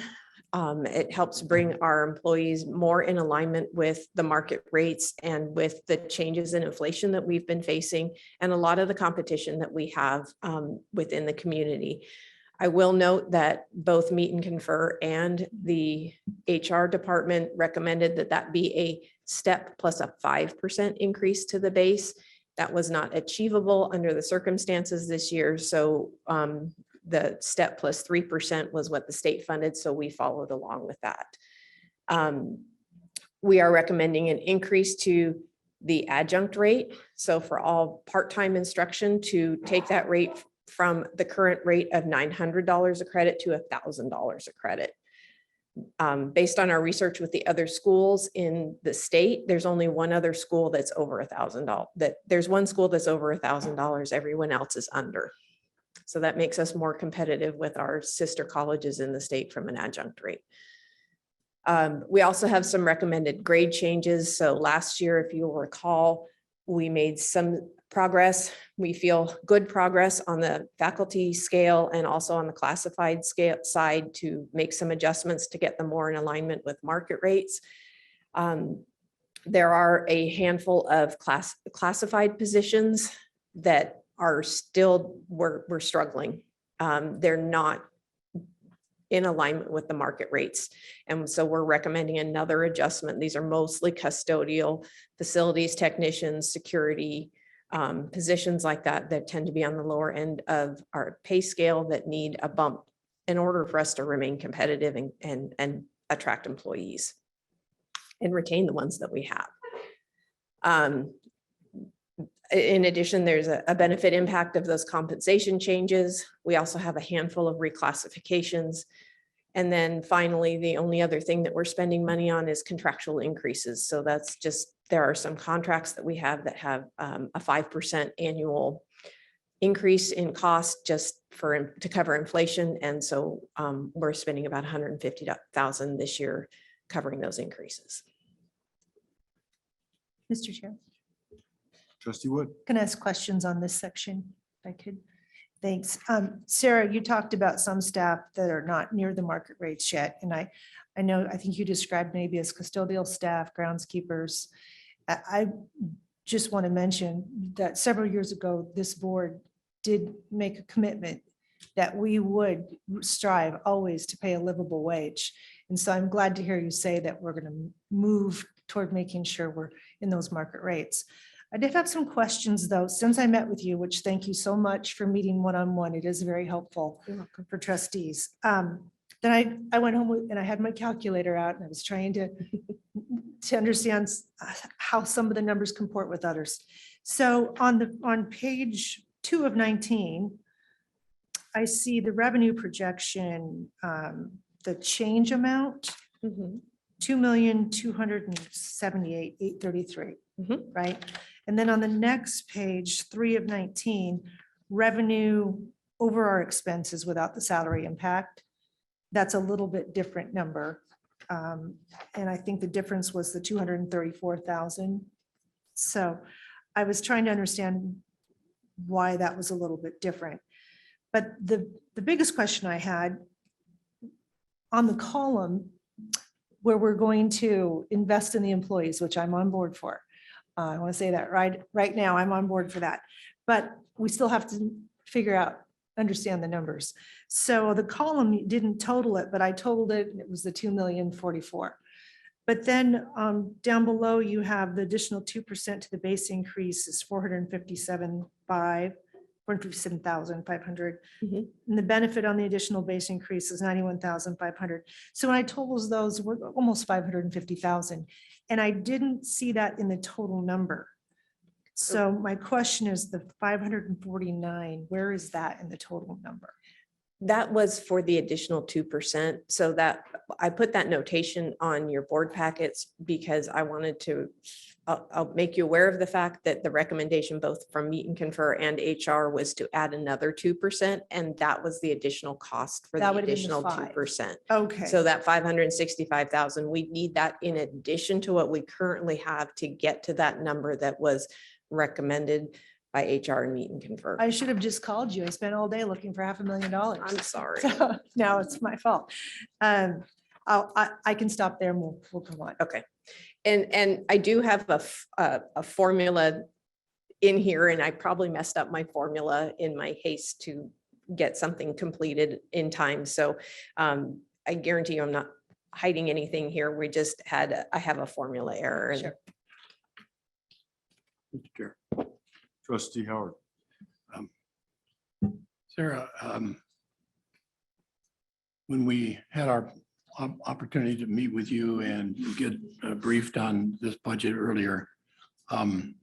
It helps bring our employees more in alignment with the market rates and with the changes in inflation that we've been facing and a lot of the competition that we have within the community. I will note that both Meet and Confer and the HR department recommended that that be a step plus a 5% increase to the base. That was not achievable under the circumstances this year. So the step plus 3% was what the state funded. So we followed along with that. We are recommending an increase to the adjunct rate. So for all part-time instruction to take that rate from the current rate of $900 a credit to $1,000 a credit. Based on our research with the other schools in the state, there's only one other school that's over $1,000. There's one school that's over $1,000. Everyone else is under. So that makes us more competitive with our sister colleges in the state from an adjunct rate. We also have some recommended grade changes. So last year, if you'll recall, we made some progress. We feel good progress on the faculty scale and also on the classified scale side to make some adjustments to get them more in alignment with market rates. There are a handful of classified positions that are still, we're struggling. They're not in alignment with the market rates. And so we're recommending another adjustment. These are mostly custodial, facilities technicians, security, positions like that tend to be on the lower end of our pay scale that need a bump in order for us to remain competitive and attract employees and retain the ones that we have. In addition, there's a benefit impact of those compensation changes. We also have a handful of reclassifications. And then finally, the only other thing that we're spending money on is contractual increases. So that's just, there are some contracts that we have that have a 5% annual increase in cost just to cover inflation. And so we're spending about $150,000 this year covering those increases. Mr. Chair. Trustee Wood. Can I ask questions on this section? If I could. Thanks. Sarah, you talked about some staff that are not near the market rates yet. And I think you described maybe as custodial staff, groundskeepers. I just want to mention that several years ago, this board did make a commitment that we would strive always to pay a livable wage. And so I'm glad to hear you say that we're going to move toward making sure we're in those market rates. I did have some questions though, since I met with you, which thank you so much for meeting one-on-one. It is very helpful for trustees. Then I went home and I had my calculator out and I was trying to understand how some of the numbers comport with others. So on page 2 of 19, I see the revenue projection, the change amount, 2,278,833, right? And then on the next page, 3 of 19, revenue over our expenses without the salary impact. That's a little bit different number. And I think the difference was the 234,000. So I was trying to understand why that was a little bit different. But the biggest question I had on the column where we're going to invest in the employees, which I'm on board for. I want to say that right now, I'm on board for that. But we still have to figure out, understand the numbers. So the column didn't total it, but I totaled it, and it was the 2,044,000. But then down below, you have the additional 2% to the base increase is 457,500. Mhm. And the benefit on the additional base increase is 91,500. So when I totals those, we're almost 550,000. And I didn't see that in the total number. So my question is the 549, where is that in the total number? That was for the additional 2%. So that I put that notation on your board packets because I wanted to, I'll make you aware of the fact that the recommendation both from Meet and Confer and HR was to add another 2%. And that was the additional cost for That the would have been the additional 5. 2%. Okay. So that 565,000, we need that in addition to what we currently have to get to that number that was recommended by HR and Meet and Confer. I should have just called you. I spent all day looking for $500,000. I'm sorry. So now it's my fault. I can stop there and we'll come on. Okay. And I do have a formula in here, and I probably messed up my formula in my haste to get something completed in time. So I guarantee you I'm not hiding anything here. We just had, I have a formula error. And Sure. Mr. Chair. Trustee Howard. Sarah, when we had our opportunity to meet with you and get briefed on this budget earlier, one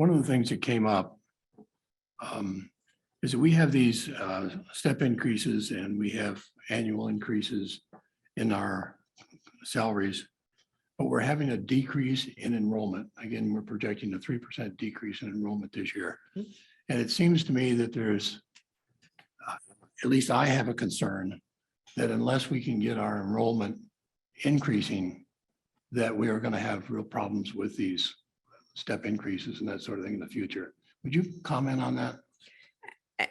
of the things that came up is that we have these step increases and we have annual increases in our salaries, but we're having a decrease in enrollment. Again, we're projecting a 3% decrease in enrollment this year. And it seems to me that there's, at least I have a concern that unless we can get our enrollment increasing, that we are going to have real problems with these step increases and that sort of thing in the future. Would you comment on that?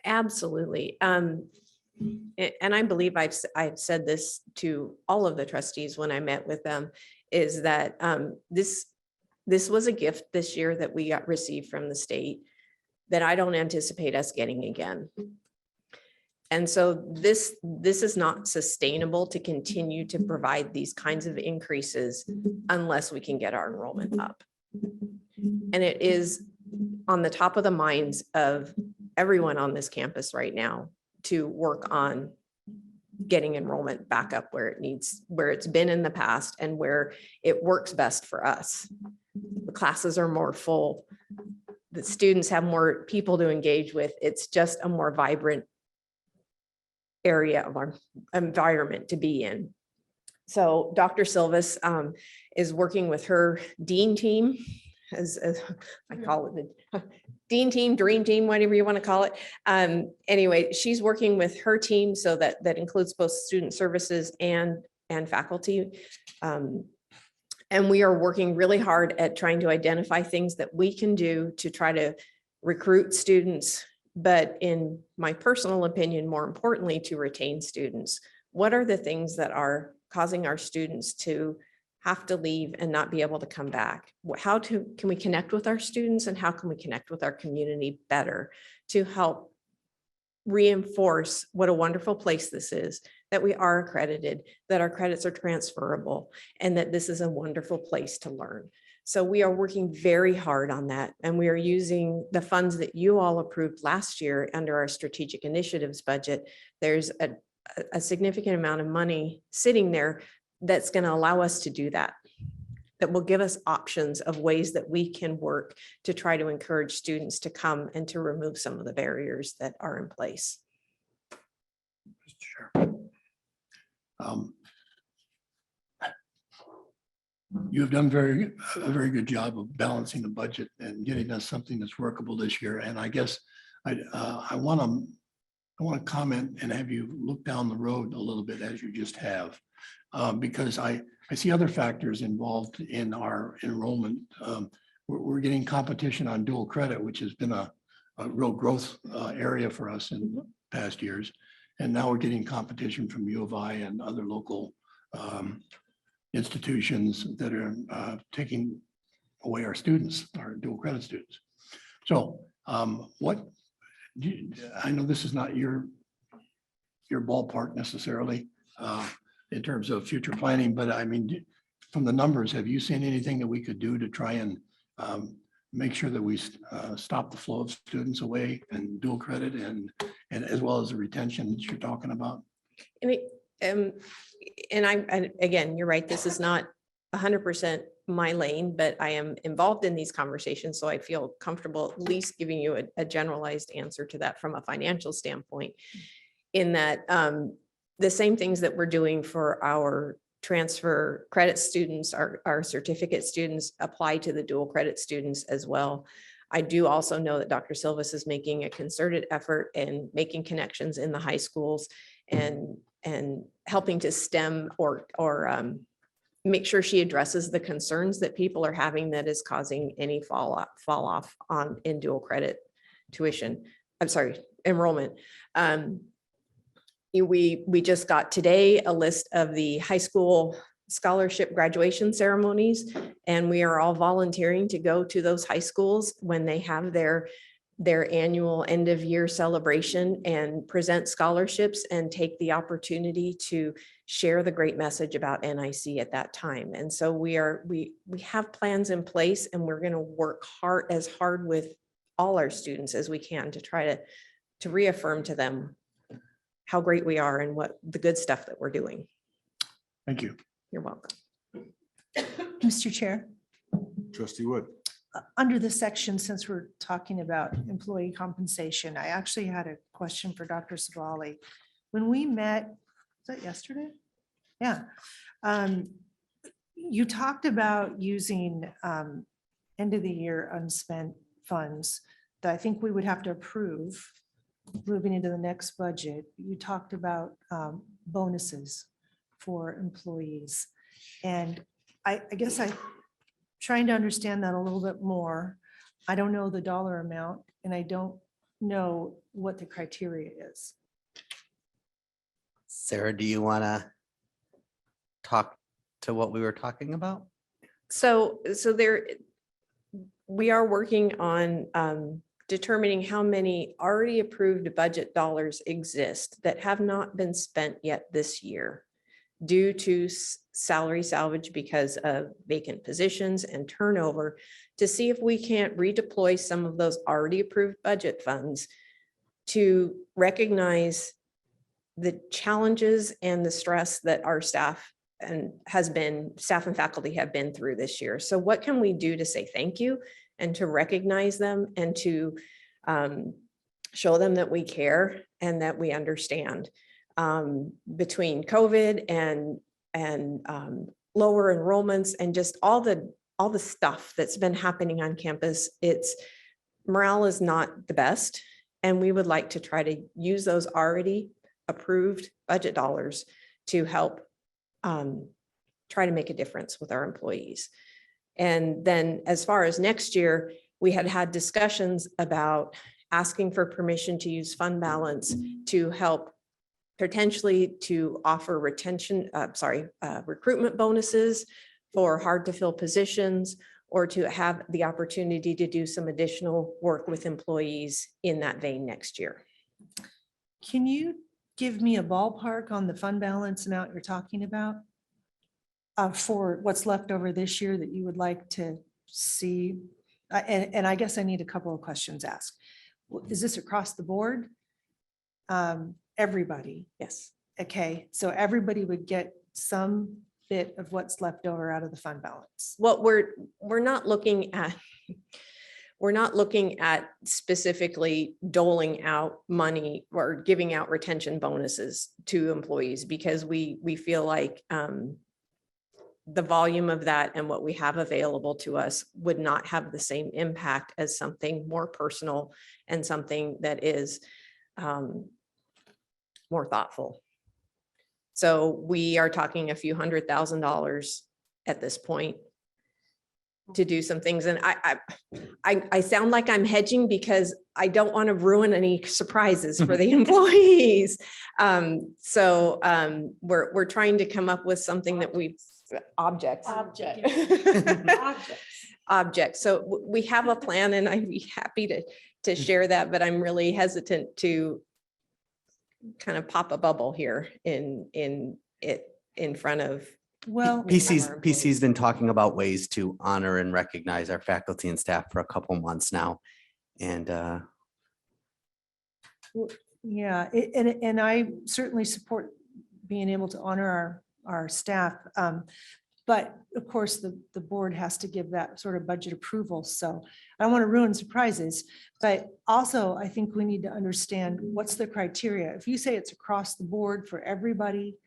Absolutely. And I believe I've said this to all of the trustees when I met with them, is that this was a gift this year that we got received from the state that I don't anticipate us getting again. And so this is not sustainable to continue to provide these kinds of increases unless we can get our enrollment up. And it is on the top of the minds of everyone on this campus right now to work on getting enrollment back up where it needs, where it's been in the past and where it works best for us. The classes are more full. The students have more people to engage with. It's just a more vibrant area of our environment to be in. So Dr. Silvas is working with her dean team, as I call it, the dean team, dream team, whatever you want to call it. Anyway, she's working with her team, so that includes both student services and faculty. And we are working really hard at trying to identify things that we can do to try to recruit students, but in my personal opinion, more importantly, to retain students. What are the things that are causing our students to have to leave and not be able to come back? How can we connect with our students, and how can we connect with our community better to help reinforce what a wonderful place this is, that we are accredited, that our credits are transferable, and that this is a wonderful place to learn. So we are working very hard on that, and we are using the funds that you all approved last year under our strategic initiatives budget. There's a significant amount of money sitting there that's going to allow us to do that, that will give us options of ways that we can work to try to encourage students to come and to remove some of the barriers that are in place. Sure. You have done a very good job of balancing the budget and getting us something that's workable this year. And I guess I want to comment and have you look down the road a little bit, as you just have, because I see other factors involved in our enrollment. We're getting competition on dual credit, which has been a real growth area for us in past years. And now we're getting competition from U of I and other local institutions that are taking away our students, our dual credit students. So I know this is not your ballpark necessarily in terms of future planning, but I mean, from the numbers, have you seen anything that we could do to try and make sure that we stop the flow of students away and dual credit and as well as the retention that you're talking about? I mean, and again, you're right, this is not 100% my lane, but I am involved in these conversations, so I feel comfortable at least giving you a generalized answer to that from a financial standpoint. In that the same things that we're doing for our transfer credit students, our certificate students apply to the dual credit students as well. I do also know that Dr. Silvas is making a concerted effort in making connections in the high schools and helping to stem or make sure she addresses the concerns that people are having that is causing any fall off in dual credit tuition. I'm sorry, enrollment. We just got today a list of the high school scholarship graduation ceremonies, and we are all volunteering to go to those high schools when they have their annual end of year celebration and present scholarships and take the opportunity to share the great message about NIC at that time. And so we have plans in place, and we're going to work hard with all our students as we can to try to reaffirm to them how great we are and what the good stuff that we're doing. Thank you. You're welcome. Mr. Chair, Trustee Wood. under this section, since we're talking about employee compensation, I actually had a question for Dr. Savali. When we met, was that yesterday? Yeah. You talked about using end of the year unspent funds that I think we would have to approve moving into the next budget. You talked about bonuses for employees. And I guess I'm trying to understand that a little bit more. I don't know the dollar amount, and I don't know what the criteria is. Sarah, do you want to talk to what we were talking about? So we are working on determining how many already approved budget dollars exist that have not been spent yet this year due to salary salvage because of vacant positions and turnover, to see if we can't redeploy some of those already approved budget funds to recognize the challenges and the stress that our staff and faculty have been through this year. So what can we do to say thank you and to recognize them and to show them that we care and that we understand? Between COVID and lower enrollments and just all the stuff that's been happening on campus, morale is not the best. And we would like to try to use those already approved budget dollars to help try to make a difference with our employees. And then as far as next year, we had discussions about asking for permission to use fund balance to help potentially to offer recruitment bonuses for hard to fill positions, or to have the opportunity to do some additional work with employees in that vein next year. Can you give me a ballpark on the fund balance amount you're talking about for what's left over this year that you would like to see? And I guess I need a couple of questions asked. Is this across the board? Everybody? Yes. Okay, so everybody would get some bit of what's left over out of the fund balance. What we're not looking at specifically doling out money or giving out retention bonuses to employees, because we feel like the volume of that and what we have available to us would not have the same impact as something more personal and something that is more thoughtful. So we are talking a few $100,000 at this point to do some things. And I sound like I'm hedging because I don't want to ruin any surprises for the employees. So we're trying to come up with something that objects. So we have a plan, and I'd be happy to share that, but I'm really hesitant to kind of pop a bubble here in front of Well, PC's been talking about ways to honor and recognize our faculty and staff for a couple months now. And yeah, and I certainly support being able to honor our staff. But of course, the board has to give that sort of budget approval. So I don't want to ruin surprises, but also I think we need to understand what's the criteria. If you say it's across the board for everybody,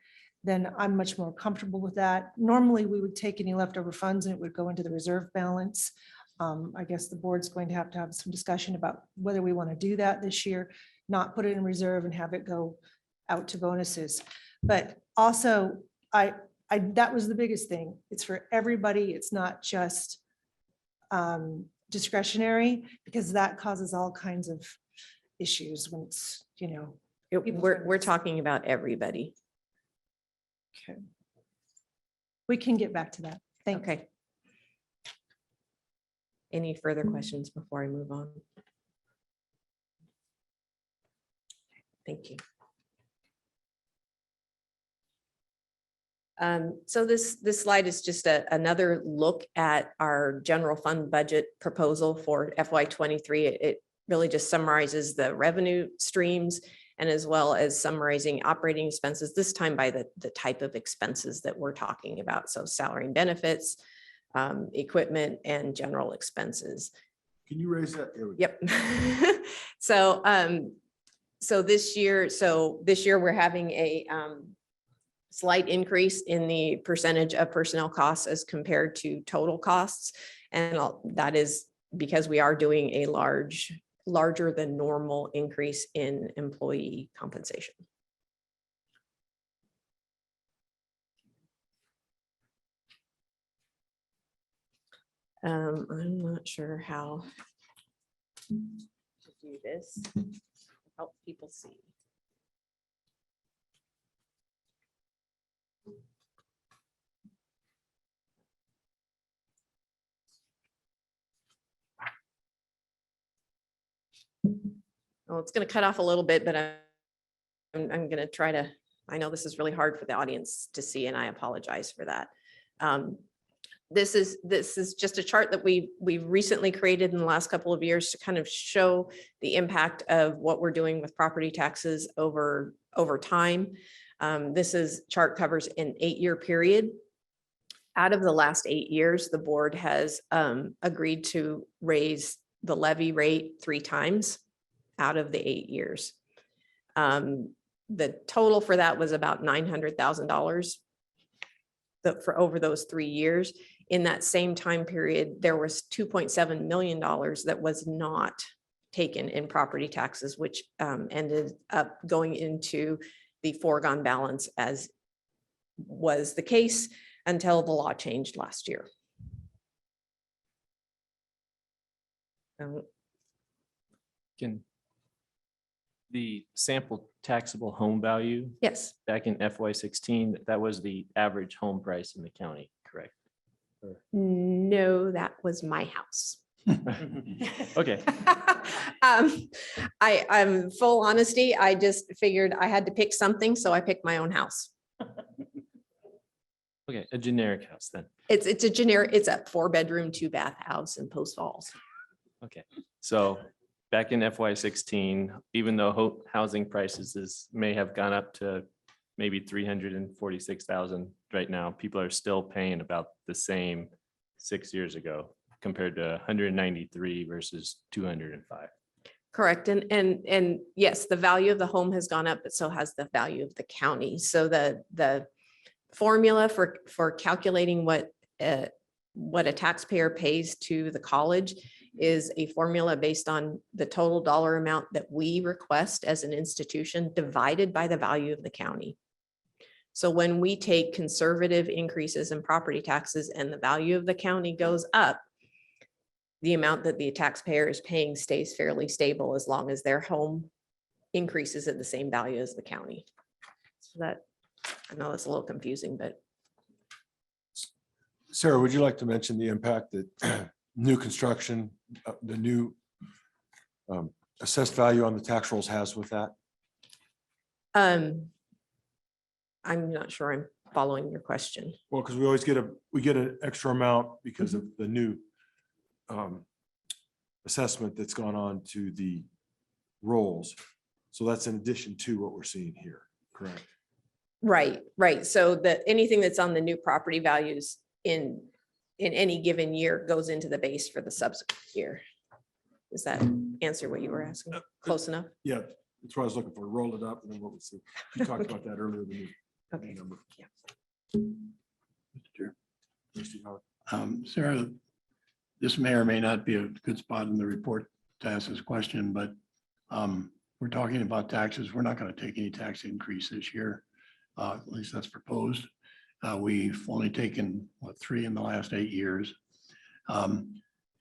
then I'm much more comfortable with that. Normally, we would take any leftover funds and it would go into the reserve balance. I guess the board's going to have some discussion about whether we want to do that this year, not put it in reserve and have it go out to bonuses. But also, that was the biggest thing. It's for everybody. It's not just discretionary, because that causes all kinds of issues when it's, We're talking about everybody. Okay. We can get back to that. Thank you. Okay. Any further questions before I move on? Thank you. So this slide is just another look at our general fund budget proposal for FY23. It really just summarizes the revenue streams and as well as summarizing operating expenses, this time by the type of expenses that we're talking about. So salary and benefits, equipment, and general expenses. Can you raise that? There we go. Yep. So this year we're having a slight increase in the percentage of personnel costs as compared to total costs. And that is because we are doing a larger than normal increase in employee compensation. I'm not sure how to do this, help people see. Well, it's going to cut off a little bit, but I'm going to try to, I know this is really hard for the audience to see, and I apologize for that. This is just a chart that we've recently created in the last couple of years to kind of show the impact of what we're doing with property taxes over time. This chart covers an 8-year period. Out of the last 8 years, the board has agreed to raise the levy rate 3 times out of the 8 years. The total for that was about $900,000 for over those 3 years. In that same time period, there was $2.7 million that was not taken in property taxes, which ended up going into the foregone balance, as was the case until the law changed last year. Can the sample taxable home value? Yes. Back in FY16, that was the average home price in the county, correct? No, that was my house. Okay. I'm full honesty. I just figured I had to pick something, so I picked my own house. Okay, a generic house then. It's a generic, it's a 4-bedroom, 2-bath house in Post Falls. Okay, so back in FY16, even though housing prices may have gone up to maybe 346,000 right now, people are still paying about the same 6 years ago compared to 193 versus 205. Correct. And yes, the value of the home has gone up, but so has the value of the county. So the formula for calculating what a taxpayer pays to the college is a formula based on the total dollar amount that we request as an institution divided by the value of the county. So when we take conservative increases in property taxes and the value of the county goes up, the amount that the taxpayer is paying stays fairly stable as long as their home increases at the same value as the county. So that, I know that's a little confusing, but. Sarah, would you like to mention the impact that new construction, the new assessed value on the tax rolls has with that? I'm not sure following your question. Well, because we always we get an extra amount because of the new assessment that's gone on to the rolls. So that's in addition to what we're seeing here, correct? Right, right. So that anything that's on the new property values in any given year goes into the base for the subsequent year. Does that answer what you were asking? Close enough? Yeah, that's what I was looking for. Roll it up and then what we see. You talked about that earlier. Okay. Trustee Howard. Sarah, this may or may not be a good spot in the report to ask this question, but we're talking about taxes. We're not going to take any tax increase this year. At least that's proposed. We've only taken, what, 3 in the last 8 years.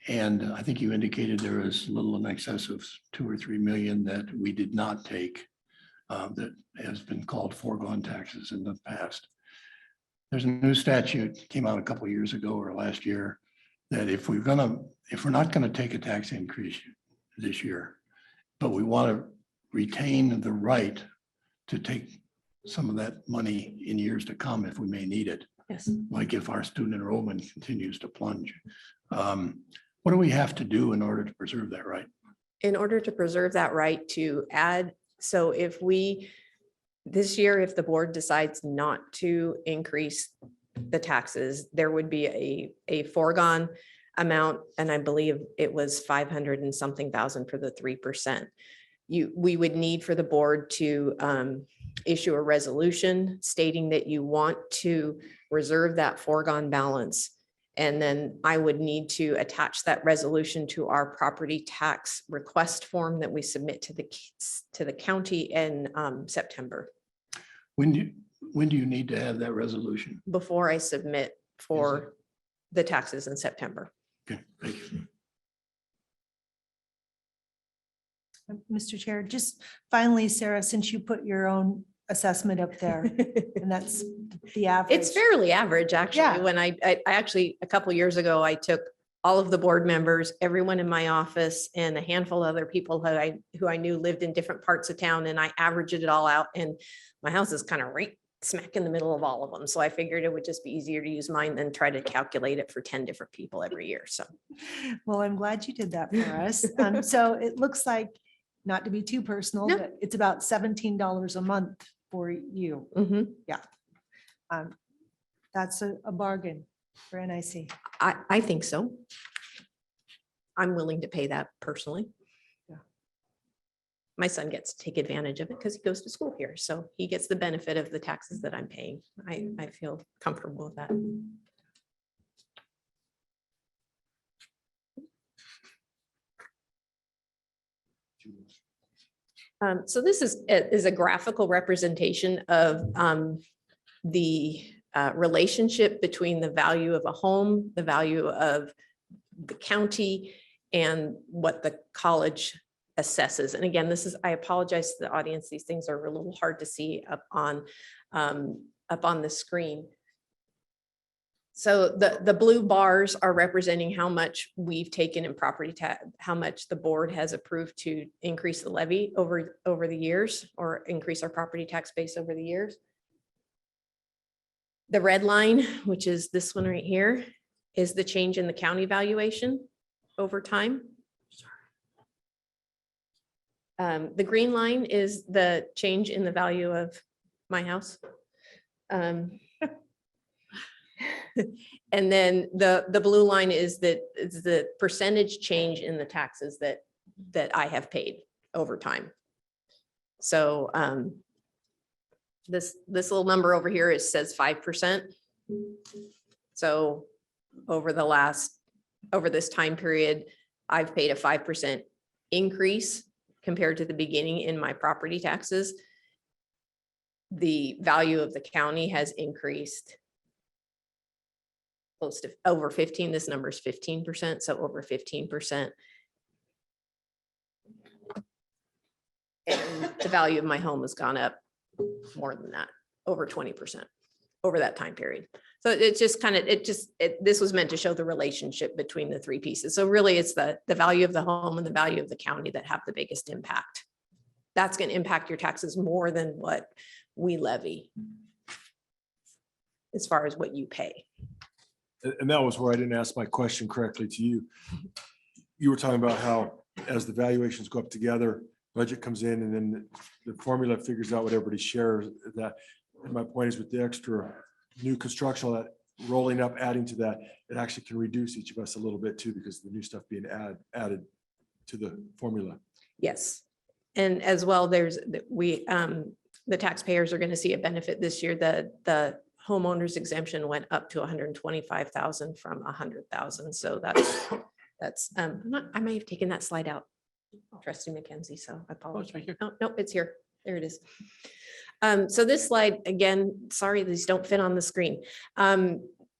And I think you indicated there was a little in excess of 2 or 3 million that we did not take that has been called foregone taxes in the past. There's a new statute came out a couple of years ago or last year that if we're not gonna take a tax increase this year, but we want to retain the right to take some of that money in years to come if we may need it. Yes. Like if our student enrollment continues to plunge. What do we have to do in order to preserve that right? In order to preserve that right to add, so if this year, if the board decides not to increase the taxes, there would be a foregone amount, and I believe it was 500 and something thousand for the 3%. We would need for the board to issue a resolution stating that you want to reserve that foregone balance. And then I would need to attach that resolution to our property tax request form that we submit to the county in September. When do you need to have that resolution? Before I submit for the taxes in September. Okay, thank you. Mr. Chair, just finally, Sarah, since you put your own assessment up there, and that's the average. It's fairly average, actually. Yeah. When I actually, a couple years ago, I took all of the board members, everyone in my office, and a handful of other people who I knew lived in different parts of town, and I averaged it all out, and my house is kind of right smack in the middle of all of them. So I figured it would just be easier to use mine than try to calculate it for 10 different people every year, so. Well, I'm glad you did that for us. So it looks like, not to be too personal, No. but it's about $17 a month for you. Mhm. Yeah. That's a bargain for NIC. I think so. I'm willing to pay that personally. Yeah. My son gets to take advantage of it because he goes to school here, so he gets the benefit of the taxes that I'm paying. I feel comfortable with that. So this is a graphical representation of the relationship between the value of a home, the value of the county, and what the college assesses. And again, I apologize to the audience. These things are a little hard to see up on the screen. So the blue bars are representing how much we've taken in property tax, how much the board has approved to increase the levy over the years, or increase our property tax base over the years. The red line, which is this one right here, is the change in the county valuation over time. The green line is the change in the value of my house. And then the blue line is the percentage change in the taxes that I have paid over time. So this little number over here, it says 5%. So over this time period, I've paid a 5% increase compared to the beginning in my property taxes. The value of the county has increased close to over 15. This number is 15%, so over 15%. And the value of my home has gone up more than that, over 20% over that time period. So it's just this was meant to show the relationship between the three pieces. So really it's the value of the home and the value of the county that have the biggest impact. That's going to impact your taxes more than what we levy. as far as what you pay. And that was where I didn't ask my question correctly to you. You were talking about how as the valuations go up together, budget comes in and then the formula figures out what everybody shares that. And my point is with the extra new construction, all that rolling up, adding to that, it actually can reduce each of us a little bit too, because the new stuff being added to the formula. Yes. And as well, the taxpayers are going to see a benefit this year. The homeowners exemption went up to 125,000 from 100,000. So I may have taken that slide out, Trustee McKenzie, so I apologize. Oh, no, it's here. There it is. So this slide, again, sorry, these don't fit on the screen.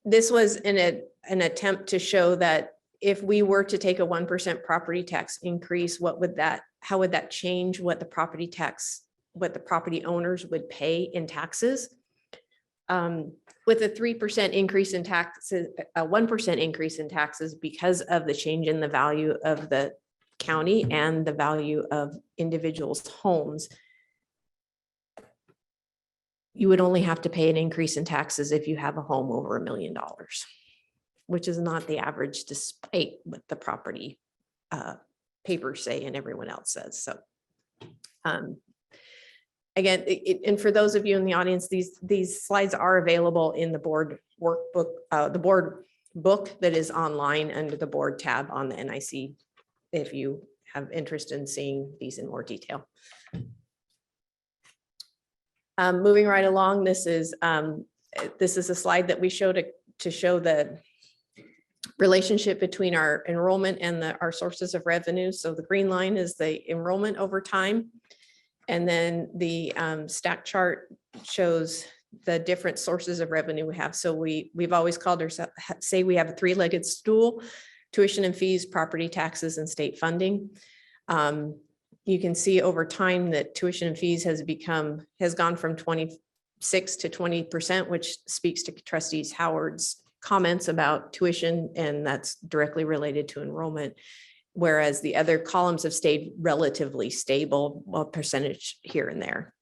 This was an attempt to show that if we were to take a 1% property tax increase, how would that change what the property owners would pay in taxes? With a 3% increase in taxes, a 1% increase in taxes because of the change in the value of the county and the value of individuals' homes, you would only have to pay an increase in taxes if you have a home over $1 million, which is not the average despite what the property papers say and everyone else says. So again, and for those of you in the audience, these slides are available in the board workbook, the board book that is online under the board tab on the NIC, if you have interest in seeing these in more detail. Moving right along, this is a slide that we showed to show the relationship between our enrollment and our sources of revenue. So the green line is the enrollment over time. And then the stack chart shows the different sources of revenue we have. So we've always called ourselves, say we have a three-legged stool: tuition and fees, property taxes, and state funding. You can see over time that tuition and fees has gone from 26 to 20%, which speaks to Trustees Howard's comments about tuition, and that's directly related to enrollment. Whereas the other columns have stayed relatively stable, a percentage here and there.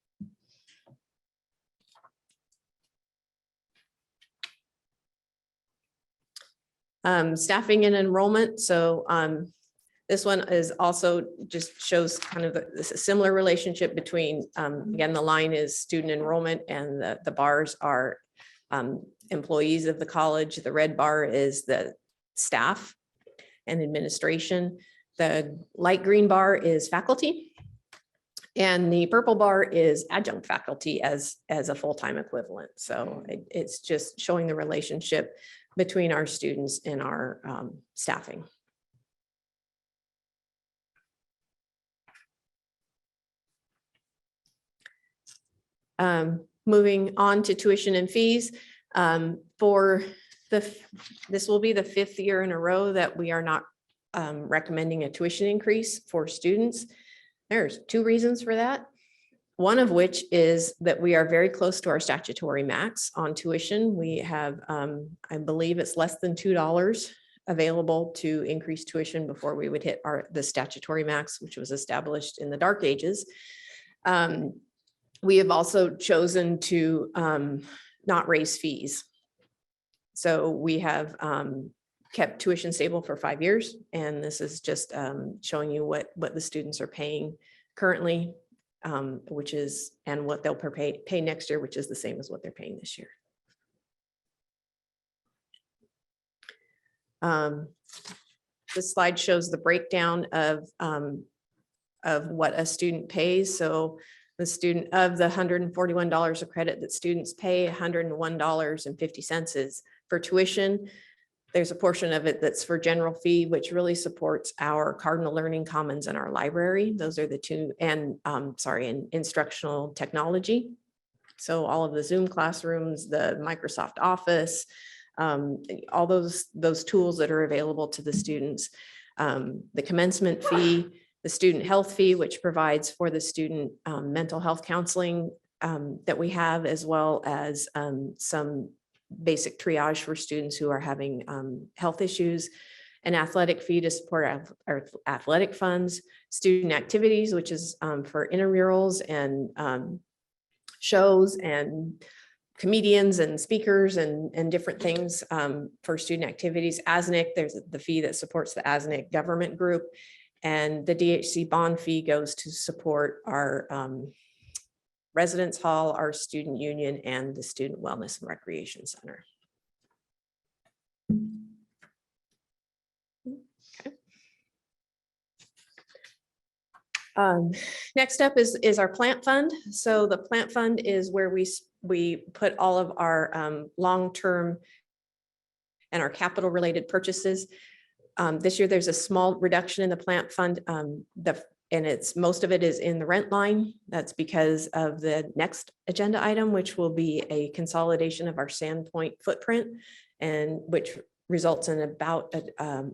Staffing and enrollment. So this one is also just shows kind of a similar relationship between, again, the line is student enrollment and the bars are employees of the college. The red bar is the staff and administration. The light green bar is faculty. And the purple bar is adjunct faculty as a full-time equivalent. So it's just showing the relationship between our students and our staffing. Moving on to tuition and fees. This will be the 5th year in a row that we are not recommending a tuition increase for students. There's 2 reasons for that. One of which is that we are very close to our statutory max on tuition. We have, I believe it's less than $2 available to increase tuition before we would hit the statutory max, which was established in the dark ages. We have also chosen to not raise fees. So we have kept tuition stable for 5 years. And this is just showing you what the students are paying currently, which is, and what they'll pay next year, which is the same as what they're paying this year. This slide shows the breakdown of what a student pays. So the student of the $141 of credit that students pay, $101.50 is for tuition. There's a portion of it that's for general fee, which really supports our Cardinal Learning Commons and our library. Those are the 2, and and instructional technology. So all of the Zoom classrooms, the Microsoft Office, all those tools that are available to the students. The commencement fee, the student health fee, which provides for the student mental health counseling that we have, as well as some basic triage for students who are having health issues, an athletic fee to support our athletic funds, student activities, which is for intramurals and shows and comedians and speakers and different things for student activities. ASNIC, there's the fee that supports the ASNIC government group. And the DHC bond fee goes to support our residence hall, our student union, and the Student Wellness and Recreation Center. Next up is our plant fund. So the plant fund is where we put all of our long-term and our capital related purchases. This year, there's a small reduction in the plant fund. And most of it is in the rent line. That's because of the next agenda item, which will be a consolidation of our Sandpoint footprint, and which results in about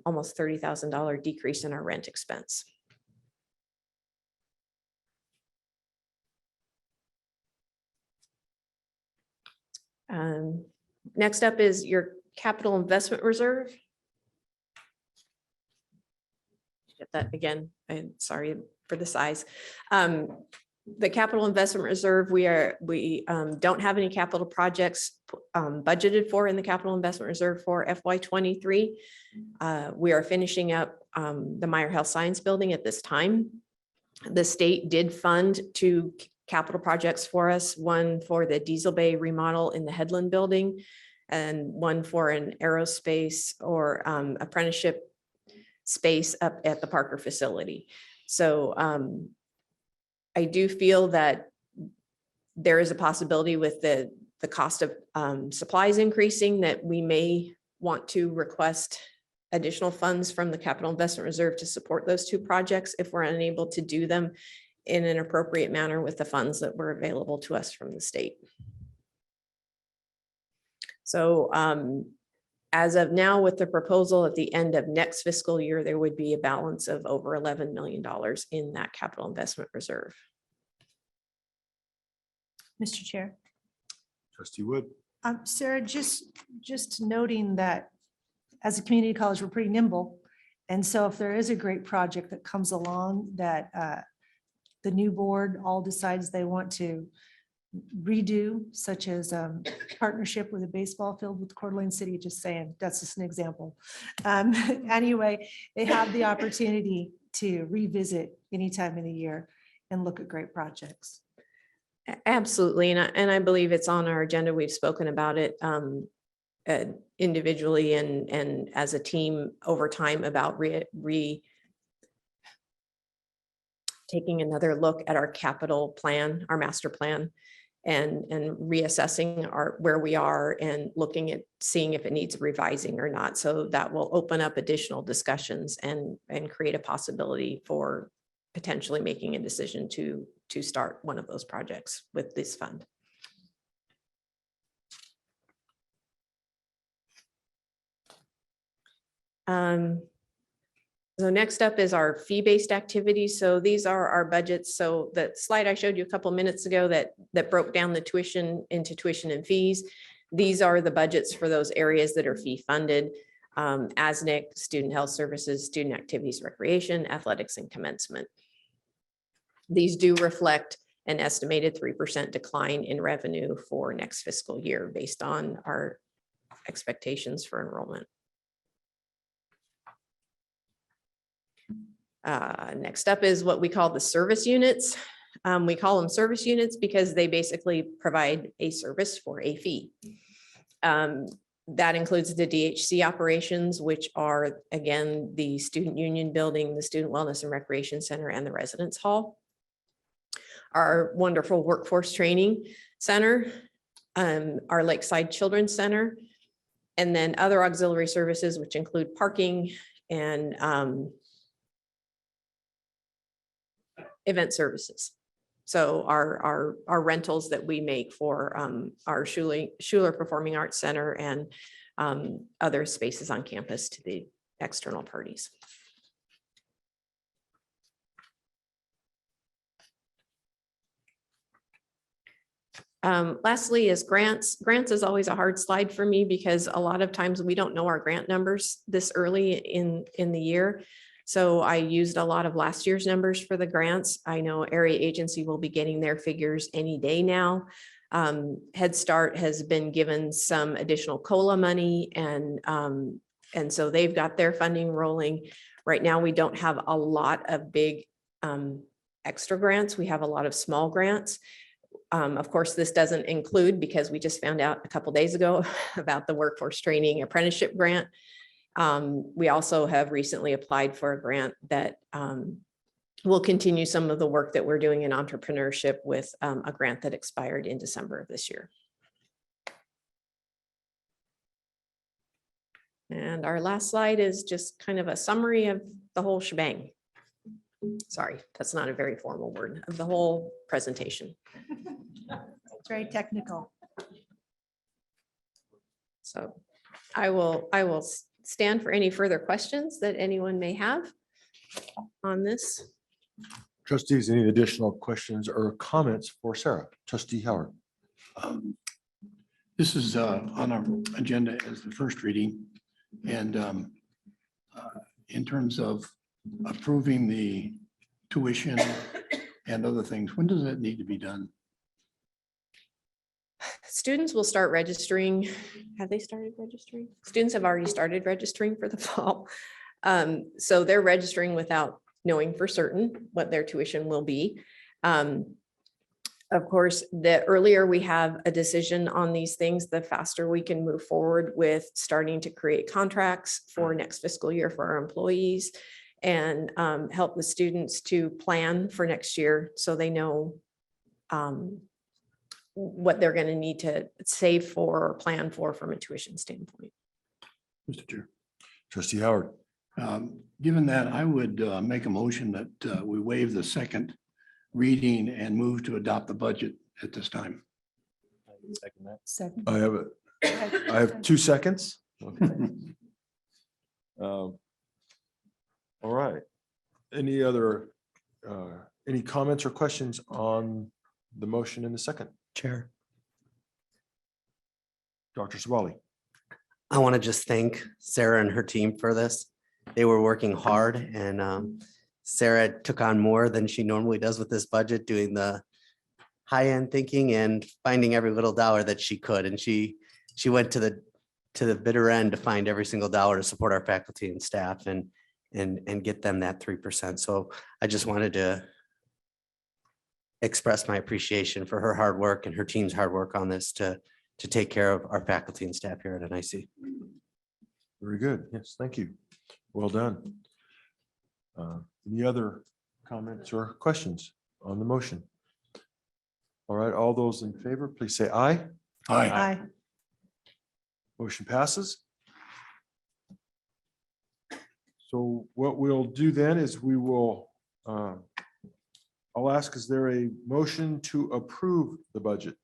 almost $30,000 decrease in our rent expense. Next up is your capital investment reserve. Get that again, I'm sorry for the size. The capital investment reserve, we don't have any capital projects budgeted for in the capital investment reserve for FY23. We are finishing up the Meyer Health Science Building at this time. The state did fund 2 capital projects for us, one for the Diesel Bay remodel in the Headland building, and one for an aerospace or apprenticeship space up at the Parker facility. So I do feel that there is a possibility with the cost of supplies increasing that we may want to request additional funds from the capital investment reserve to support those 2 projects if we're unable to do them in an appropriate manner with the funds that were available to us from the state. So as of now, with the proposal at the end of next fiscal year, there would be a balance of over $11 million in that capital investment reserve. Mr. Chair. Trustee Wood. Sarah, just noting that as a community college, we're pretty nimble. And so if there is a great project that comes along that the new board all decides they want to redo, such as partnership with a baseball field with Coeur d'Alene City, just saying, that's just an example. Anyway, they have the opportunity to revisit any time of the year and look at great projects. Absolutely. And I believe it's on our agenda. We've spoken about it individually and as a team over time about taking another look at our capital plan, our master plan, and reassessing where we are and looking at seeing if it needs revising or not. So that will open up additional discussions and create a possibility for potentially making a decision to start one of those projects with this fund. So next up is our fee-based activities. So these are our budgets. So the slide I showed you a couple minutes ago that broke down the tuition into tuition and fees. These are the budgets for those areas that are fee funded. ASNIC, student health services, student activities, recreation, athletics, and commencement. These do reflect an estimated 3% decline in revenue for next fiscal year based on our expectations for enrollment. Next up is what we call the service units. We call them service units because they basically provide a service for a fee. That includes the DHC operations, which are, again, the student union building, the Student Wellness and Recreation Center, and the residence hall. Our wonderful workforce training center, our Lakeside Children's Center, and then other auxiliary services, which include parking and event services. So our rentals that we make for our Schuler Performing Arts Center and other spaces on campus to the external parties. Lastly is grants. Grants is always a hard slide for me because a lot of times we don't know our grant numbers this early in the year. So I used a lot of last year's numbers for the grants. I know area agency will be getting their figures any day now. Head Start has been given some additional COLA money and so they've got their funding rolling. Right now, we don't have a lot of big extra grants. We have a lot of small grants. Of course, this doesn't include, because we just found out a couple days ago about the workforce training apprenticeship grant. We also have recently applied for a grant that will continue some of the work that we're doing in entrepreneurship with a grant that expired in December of this year. And our last slide is just kind of a summary of the whole shebang. Sorry, that's not a very formal word, of the whole presentation. It's very technical. So I will stand for any further questions that anyone may have on this. Trustees, any additional questions or comments for Sarah? Trustee Howard. This is on our agenda as the first reading. And in terms of approving the tuition and other things, when does that need to be done? Students will start registering. Have they started registering? Students have already started registering for the fall. So they're registering without knowing for certain what their tuition will be. Of course, the earlier we have a decision on these things, the faster we can move forward with starting to create contracts for next fiscal year for our employees and help the students to plan for next year so they know what they're going to need to save for or plan for from a tuition standpoint. Mr. Chair. Trustee Howard. Given that, I would make a motion that we waive the second reading and move to adopt the budget at this time. Second that. Second. I have 2 seconds. Okay. All right. Any other, any comments or questions on the motion in the second? Chair, Dr. Sabali. I want to just thank Sarah and her team for this. They were working hard and Sarah took on more than she normally does with this budget, doing the high-end thinking and finding every little dollar that she could. And she went to the bitter end to find every single dollar to support our faculty and staff and get them that 3%. So I just wanted to express my appreciation for her hard work and her team's hard work on this to take care of our faculty and staff here at NIC. Very good. Yes, thank you. Well done. Any other comments or questions on the motion? All right, all those in favor, please say aye. Aye. Motion passes. So what we'll do then is we will, I'll ask, is there a motion to approve the budget?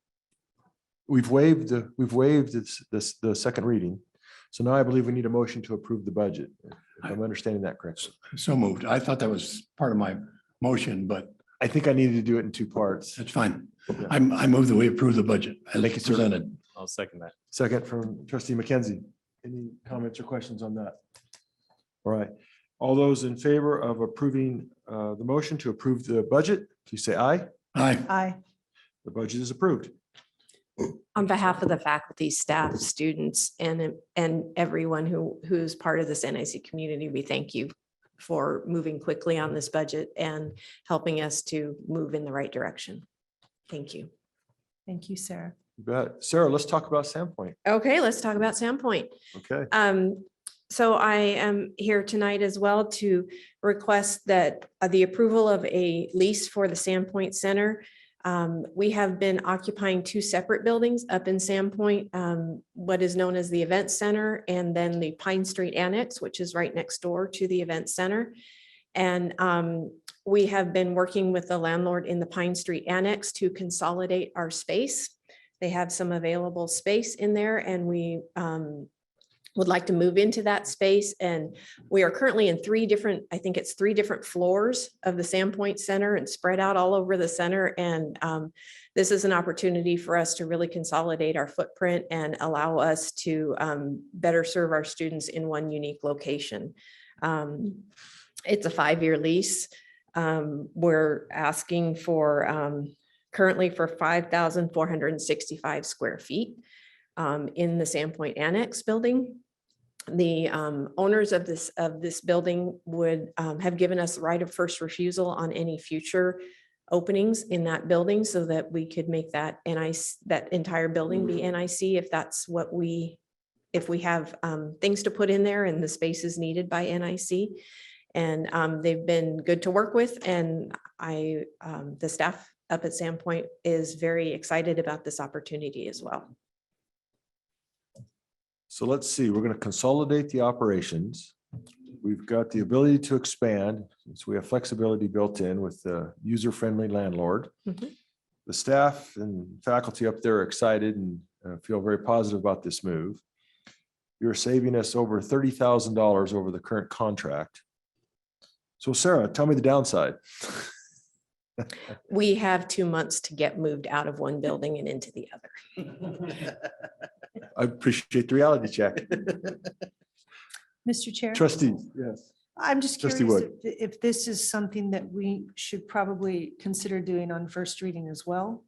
We've waived the second reading. So now I believe we need a motion to approve the budget. If I'm understanding that correctly. So moved. I thought that was part of my motion, but I think I needed to do it in 2 parts. that's fine. Yeah. I move that we approve the budget as Thank you, sir. presented. I'll second that. Second from Trustee McKenzie. Any comments or questions on that? All right. All those in favor of approving the motion to approve the budget, please say aye. Aye. Aye. The budget is approved. On behalf of the faculty, staff, students, and everyone who's part of this NIC community, we thank you for moving quickly on this budget and helping us to move in the right direction. Thank you. Thank you, Sarah. You bet. Sarah, let's talk about Sandpoint. Okay, let's talk about Sandpoint. Okay. So I am here tonight as well to request that the approval of a lease for the Sandpoint Center. We have been occupying 2 separate buildings up in Sandpoint, what is known as the Event Center, and then the Pine Street Annex, which is right next door to the Event Center. And we have been working with the landlord in the Pine Street Annex to consolidate our space. They have some available space in there, and we would like to move into that space. And we are currently in 3 different, I think it's 3 different floors of the Sandpoint Center and spread out all over the center. And this is an opportunity for us to really consolidate our footprint and allow us to better serve our students in one unique location. It's a 5-year lease. We're asking for currently for 5,465 square feet in the Sandpoint Annex building. The owners of this building would have given us right of first refusal on any future openings in that building so that we could make that that entire building be NIC if that's what if we have things to put in there and the space is needed by NIC. And they've been good to work with, and the staff up at Sandpoint is very excited about this opportunity as well. So let's see, we're going to consolidate the operations. We've got the ability to expand, so we have flexibility built in with the user-friendly landlord. Mhm. The staff and faculty up there are excited and feel very positive about this move. You're saving us over $30,000 over the current contract. So Sarah, tell me the downside. We have 2 months to get moved out of one building and into the other. I appreciate the reality check. Mr. Chair? Trustees, yes. I'm just Trustee curious Wood. if this is something that we should probably consider doing on first reading as well,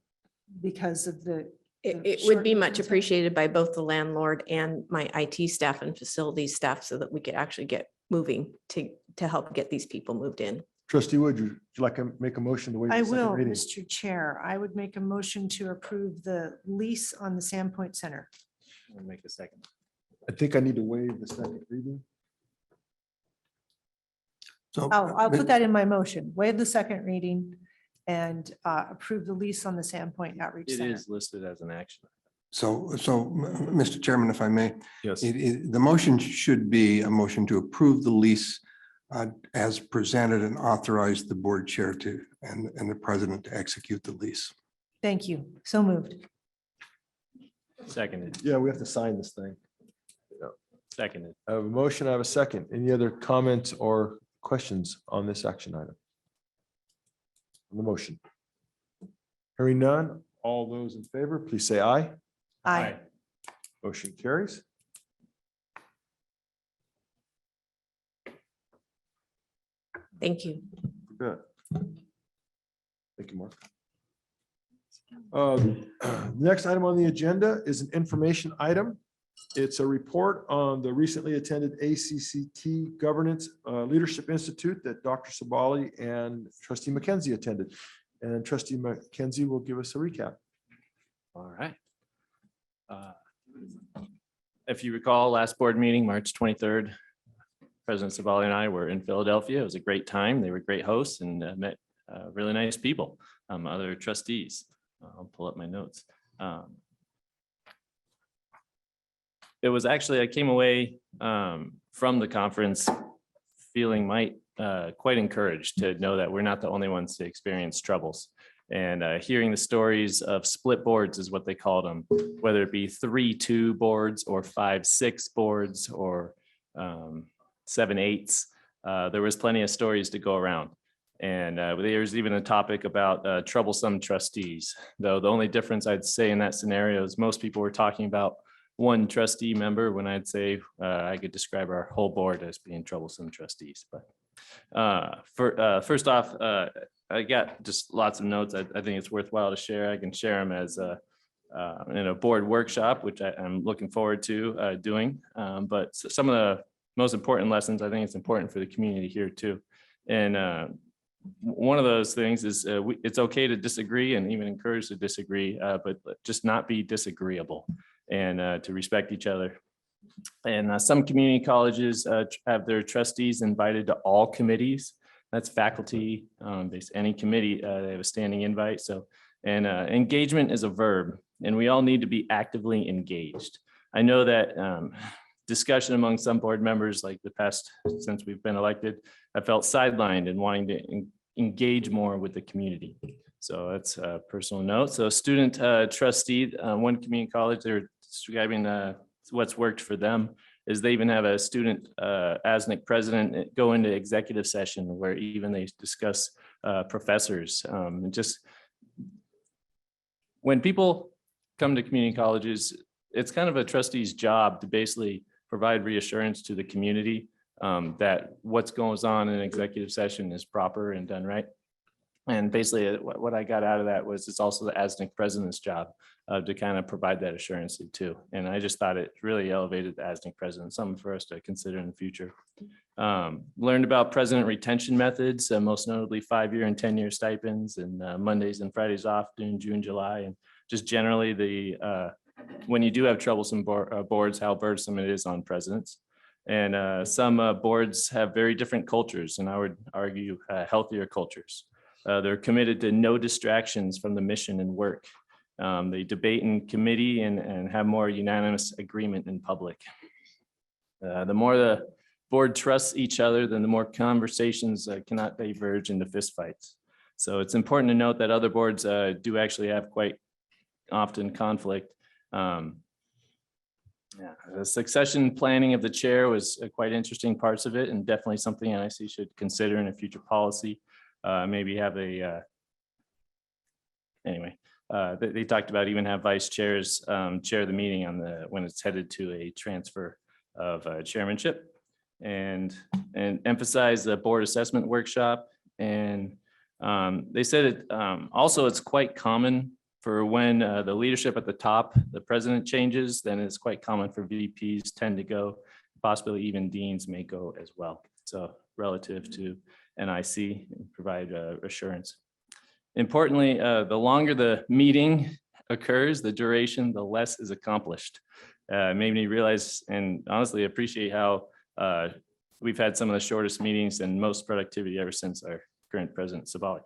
because of the. It would be much appreciated by both the landlord and my IT staff and facilities staff so that we could actually get moving to help get these people moved in. Trustee Wood, would you like to make a motion to waive I the second will, reading? Mr. Chair. I would make a motion to approve the lease on the Sandpoint Center. I'll make a second. I think I need to waive the second reading. So I'll put that in my motion. Waive the second reading and approve the lease on the Sandpoint Outreach It Center. is listed as an action. Mr. Chairman, if I may, Yes. the motion should be a motion to approve the lease as presented and authorize the board chair to, and the president to execute the lease. Thank you. So moved. Seconded, Yeah, we have to sign this thing. seconded. I have a motion, I have a second. Any other comments or questions on this action item? On the motion? Hearing none, all those in favor, please say aye. Aye. Motion carries. Thank you. Good. Thank you, Mark. Next item on the agenda is an information item. It's a report on the recently attended ACCT Governance Leadership Institute that Dr. Sabali and Trustee McKenzie attended. And Trustee McKenzie will give us a recap. All right. If you recall, last board meeting, March 23rd, President Sabali and I were in Philadelphia. It was a great time. They were great hosts and met really nice people, other trustees. I'll pull up my notes. It was actually, I came away from the conference feeling quite encouraged to know that we're not the only ones to experience troubles. And hearing the stories of split boards is what they called them, whether it be 3-2 boards or 5-6 boards or 7-8s. There was plenty of stories to go around. And there's even a topic about troublesome trustees, though the only difference I'd say in that scenario is most people were talking about one trustee member when I'd say I could describe our whole board as being troublesome trustees. But first off, I got just lots of notes. I think it's worthwhile to share. I can share them as in a board workshop, which I'm looking forward to doing. But some of the most important lessons, I think it's important for the community here too. And one of those things is it's okay to disagree and even encourage to disagree, but just not be disagreeable and to respect each other. And some community colleges have their trustees invited to all committees. That's faculty, any committee, they have a standing invite. So, and engagement is a verb, and we all need to be actively engaged. I know that discussion among some board members, like the past, since we've been elected, I felt sidelined and wanting to engage more with the community. So that's a personal note. So student trustee, one community college, they're describing what's worked for them is they even have a student ASNIC president go into executive session where even they discuss professors. Just when people come to community colleges, it's kind of a trustee's job to basically provide reassurance to the community that what's going on in executive session is proper and done right. And basically what I got out of that was it's also the ASNC president's job to kind of provide that assurance too. And I just thought it really elevated the ASNC president, something for us to consider in the future. Learned about president retention methods, most notably 5-year and 10-year stipends and Mondays and Fridays off during June, July, and just generally when you do have troublesome boards, how burdensome it is on presidents. And some boards have very different cultures, and I would argue healthier cultures. They're committed to no distractions from the mission and work. They debate in committee and have more unanimous agreement in public. The more the board trusts each other, then the more conversations cannot diverge into fistfights. So it's important to note that other boards do actually have quite often conflict. The succession planning of the chair was quite interesting parts of it, and definitely something NIC should consider in a future policy. Maybe have they talked about even have vice chairs chair the meeting when it's headed to a transfer of chairmanship, and emphasize the board assessment workshop. And they said also it's quite common for when the leadership at the top, the president changes, then it's quite common for VPs tend to go, possibly even deans may go as well. So relative to NIC, provide assurance. Importantly, the longer the meeting occurs, the duration, the less is accomplished. Made me realize and honestly appreciate how we've had some of the shortest meetings and most productivity ever since our current president, Sabali.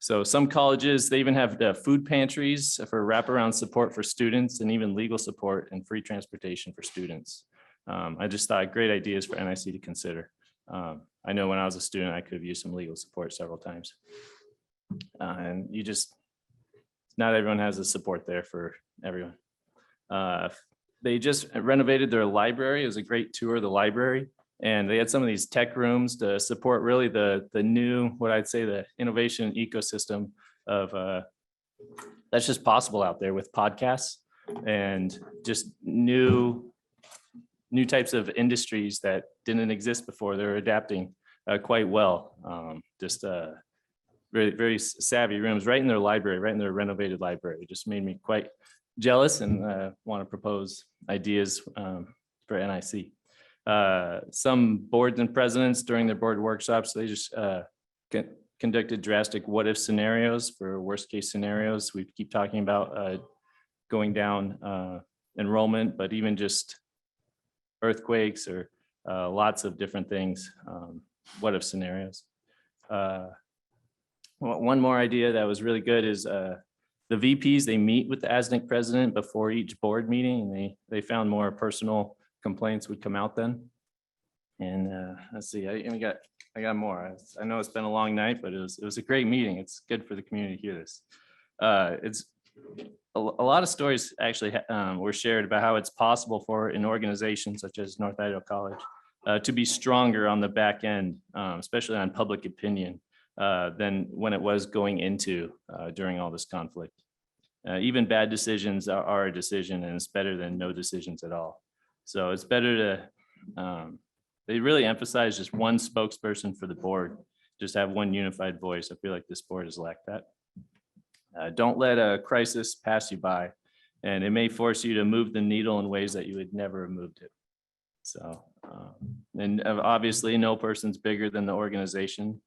So some colleges, they even have food pantries for wraparound support for students and even legal support and free transportation for students. I just thought great ideas for NIC to consider. I know when I was a student, I could have used some legal support several times. And not everyone has the support there for everyone. They just renovated their library. It was a great tour of the library. And they had some of these tech rooms to support really the new, what I'd say, the innovation ecosystem of that's just possible out there with podcasts and just new types of industries that didn't exist before. They're adapting quite well. Very, very savvy rooms right in their library, right in their renovated library. It just made me quite jealous and want to propose ideas for NIC. Some boards and presidents during their board workshops, they just conducted drastic what if scenarios for worst case scenarios. We keep talking about going down enrollment, but even just earthquakes or lots of different things, what if scenarios. One more idea that was really good is the VPs, they meet with the ASNC president before each board meeting, and they found more personal complaints would come out then. And let's see, I got more. I know it's been a long night, but it was a great meeting. It's good for the community to hear this. It's a lot of stories actually were shared about how it's possible for an organization such as North Idaho College to be stronger on the back end, especially on public opinion, than when it was going into during all this conflict. Even bad decisions are a decision, and it's better than no decisions at all. So it's better to, they really emphasize just one spokesperson for the board, just have one unified voice. I feel like this board has lacked that. Don't let a crisis pass you by, and it may force you to move the needle in ways that you would never have moved it. So, and obviously no person's bigger than the organization.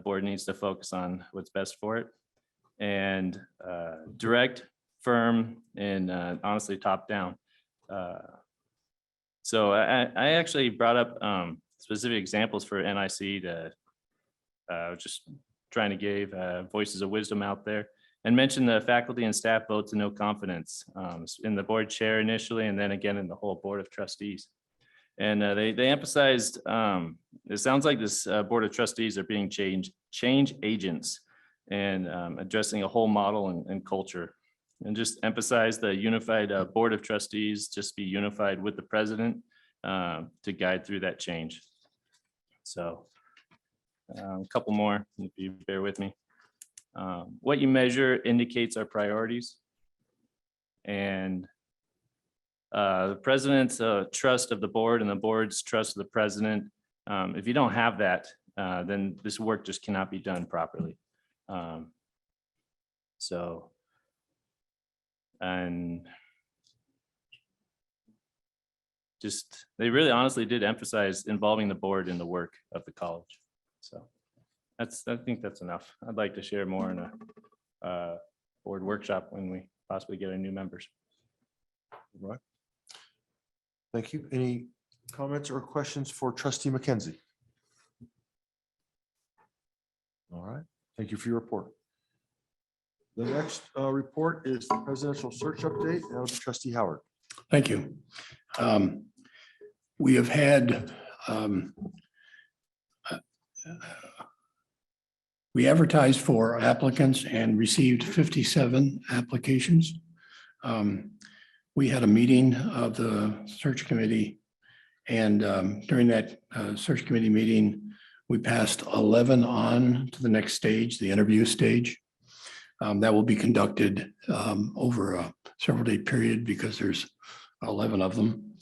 Board needs to focus on what's best for it, and direct, firm, and honestly top down. So I actually brought up specific examples for NIC to just trying to give voices of wisdom out there, and mention the faculty and staff votes of no confidence in the board chair initially, and then again in the whole board of trustees. And they emphasized, it sounds like this board of trustees are being change agents and addressing a whole model and culture. And just emphasize the unified board of trustees, just be unified with the president to guide through that change. So a couple more, if you bear with me. What you measure indicates our priorities. And the president's trust of the board and the board's trust of the president. If you don't have that, then this work just cannot be done properly. So, and just, they really honestly did emphasize involving the board in the work of the college. So I think that's enough. I'd like to share more in a board workshop when we possibly get our new members. All right. Thank you. Any comments or questions for Trustee McKenzie? All right. Thank you for your report. The next report is the presidential search update. That'll be Trustee Howard. Thank you. We have had, we advertised for applicants and received 57 applications. We had a meeting of the search committee, and during that search committee meeting, we passed 11 on to the next stage, the interview stage. That will be conducted over a several-day period because there's 11 of them.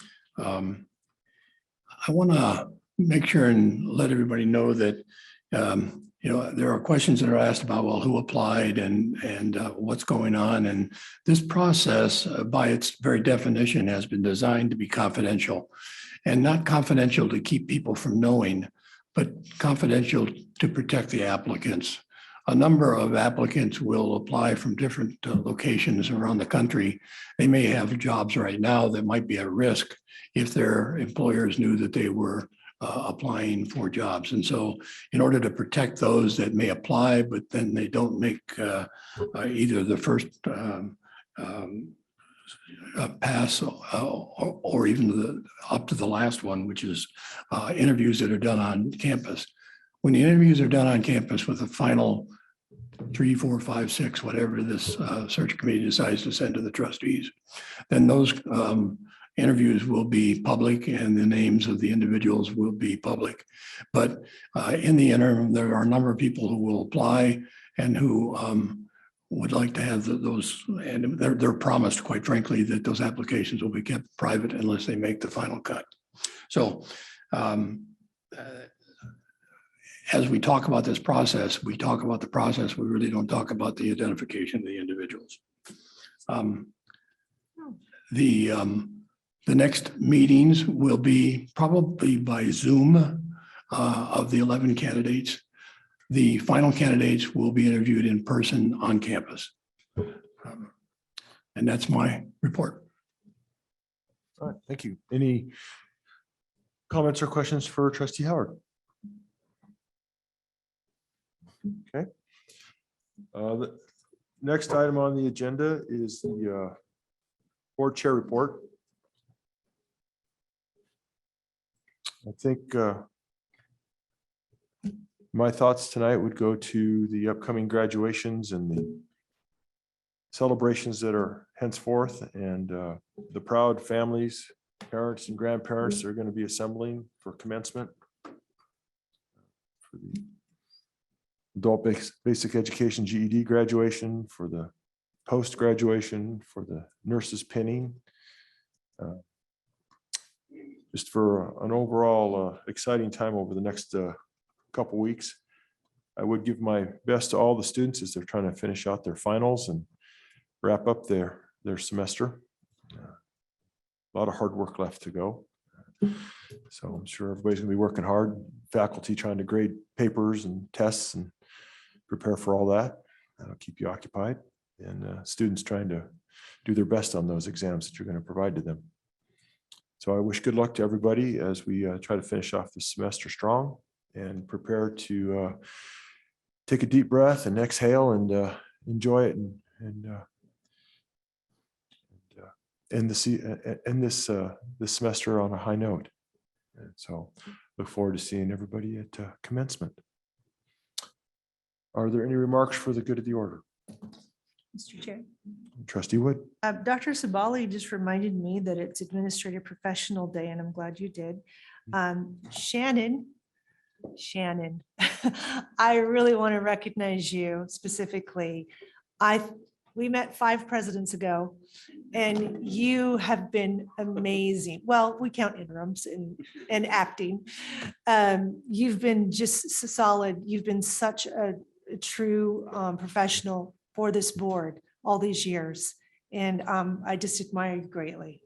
I want to make sure and let everybody know that there are questions that are asked about, well, who applied and what's going on. And this process, by its very definition, has been designed to be confidential, and not confidential to keep people from knowing, but confidential to protect the applicants. A number of applicants will apply from different locations around the country. They may have jobs right now that might be at risk if their employers knew that they were applying for jobs. And so in order to protect those that may apply, but then they don't make either the first pass or even up to the last one, which is interviews that are done on campus. When the interviews are done on campus with a final 3, 4, 5, 6, whatever this search committee decides to send to the trustees, then those interviews will be public and the names of the individuals will be public. But in the interim, there are a number of people who will apply and who would like to have those, and they're promised, quite frankly, that those applications will be kept private unless they make the final cut. So as we talk about this process, we talk about the process. We really don't talk about the identification of the individuals. The next meetings will be probably by Zoom of the 11 candidates. The final candidates will be interviewed in person on campus. And that's my report. All right, thank you. Any comments or questions for Trustee Howard? Okay. The next item on the agenda is the board chair report. I think my thoughts tonight would go to the upcoming graduations and the celebrations that are henceforth, and the proud families, parents and grandparents that are going to be assembling for commencement. For the adult basic education GED graduation, for the post graduation, for the nurses pinning. Just for an overall exciting time over the next couple weeks. I would give my best to all the students as they're trying to finish out their finals and wrap up their semester. A lot of hard work left to go. So I'm sure everybody's gonna be working hard, faculty trying to grade papers and tests and prepare for all that. That'll keep you occupied, and students trying to do their best on those exams that you're going to provide to them. So I wish good luck to everybody as we try to finish off this semester strong and prepare to take a deep breath and exhale and enjoy it and end this semester on a high note. And so look forward to seeing everybody at commencement. Are there any remarks for the good of the order? Mr. Chair. Trustee Wood. Dr. Sabali just reminded me that it's Administrative Professional Day, and I'm glad you did. Shannon, I really want to recognize you specifically. We met 5 presidents ago, and you have been amazing. Well, we count interims and acting. You've been just solid. You've been such a a true professional for this board all these years. And I just admire you greatly.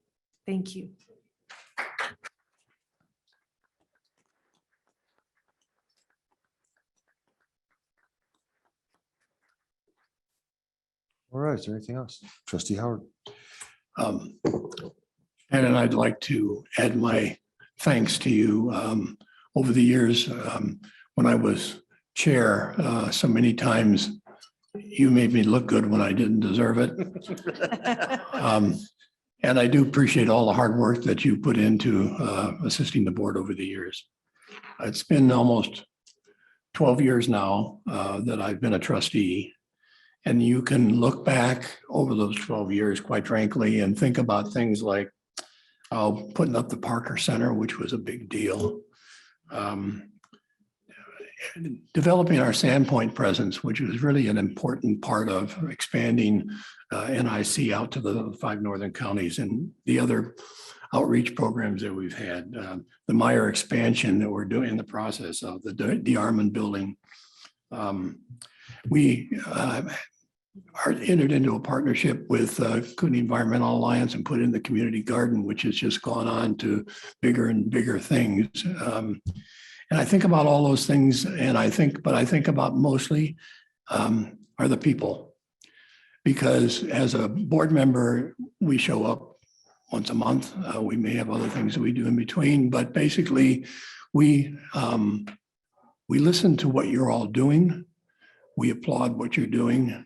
Thank you. All right, is there anything else? Trustee Howard. And I'd like to add my thanks to you. Over the years, when I was chair, so many times you made me look good when I didn't deserve it. And I do appreciate all the hard work that you put into assisting the board over the years. It's been almost 12 years now that I've been a trustee. And you can look back over those 12 years, quite frankly, and think about things like putting up the Parker Center, which was a big deal. Developing our Sandpoint presence, which was really an important part of expanding NIC out to the 5 northern counties and the other outreach programs that we've had. The Meyer expansion that we're doing in the process of, the DeArmond building. We are entered into a partnership with Coon Environmental Alliance and put in the community garden, which has just gone on to bigger and bigger things. And I think about all those things, and I think about mostly are the people. Because as a board member, we show up once a month. We may have other things that we do in between, but basically we listen to what you're all doing. We applaud what you're doing.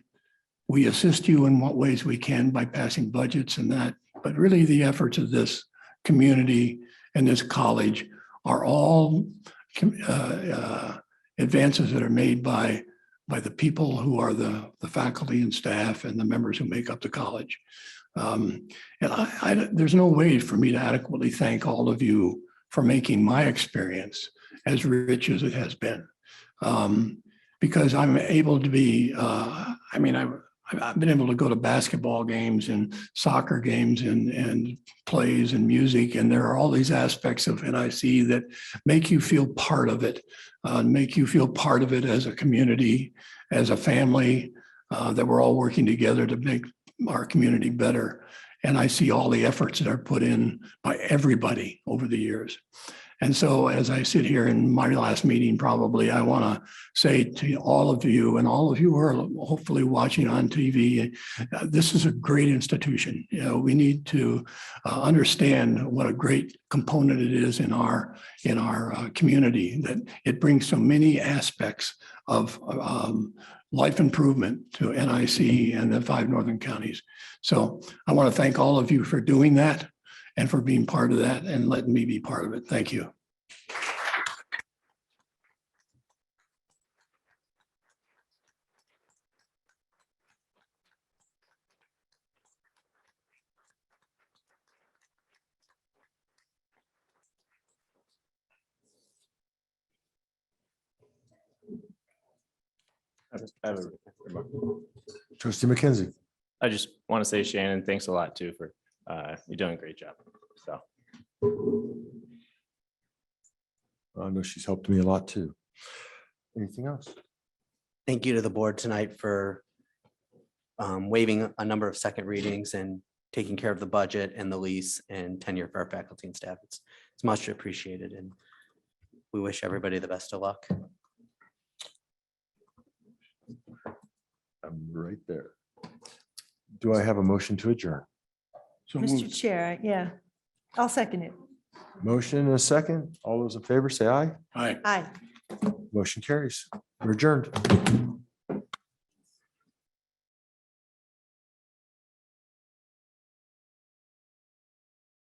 We assist you in what ways we can by passing budgets and that, but really the efforts of this community and this college are all advances that are made by the people who are the faculty and staff and the members who make up the college. And there's no way for me to adequately thank all of you for making my experience as rich as it has been. Because I'm able to be, I've been able to go to basketball games and soccer games and plays and music. And there are all these aspects of NIC that make you feel part of it, make you feel part of it as a community, as a family, that we're all working together to make our community better. And I see all the efforts that are put in by everybody over the years. And so as I sit here in my last meeting, probably I want to say to all of you and all of you who are hopefully watching on TV, this is a great institution. You know, we need to understand what a great component it is in our community, that it brings so many aspects of life improvement to NIC and the 5 northern counties. So I want to thank all of you for doing that and for being part of that and letting me be part of it. Thank you. I have a remark. Trustee McKenzie. I just want to say, Shannon, thanks a lot too for you're doing a great job. So I know she's helped me a lot too. Anything else? Thank you to the board tonight for waiving a number of second readings and taking care of the budget and the lease and tenure for our faculty and staff. It's much appreciated, and we wish everybody the best of luck. I'm right there. Do I have a motion to adjourn? So Mr. Chair, yeah, I'll second it. Motion and a second. All those in favor say aye. Aye. Aye. Motion carries. We're adjourned.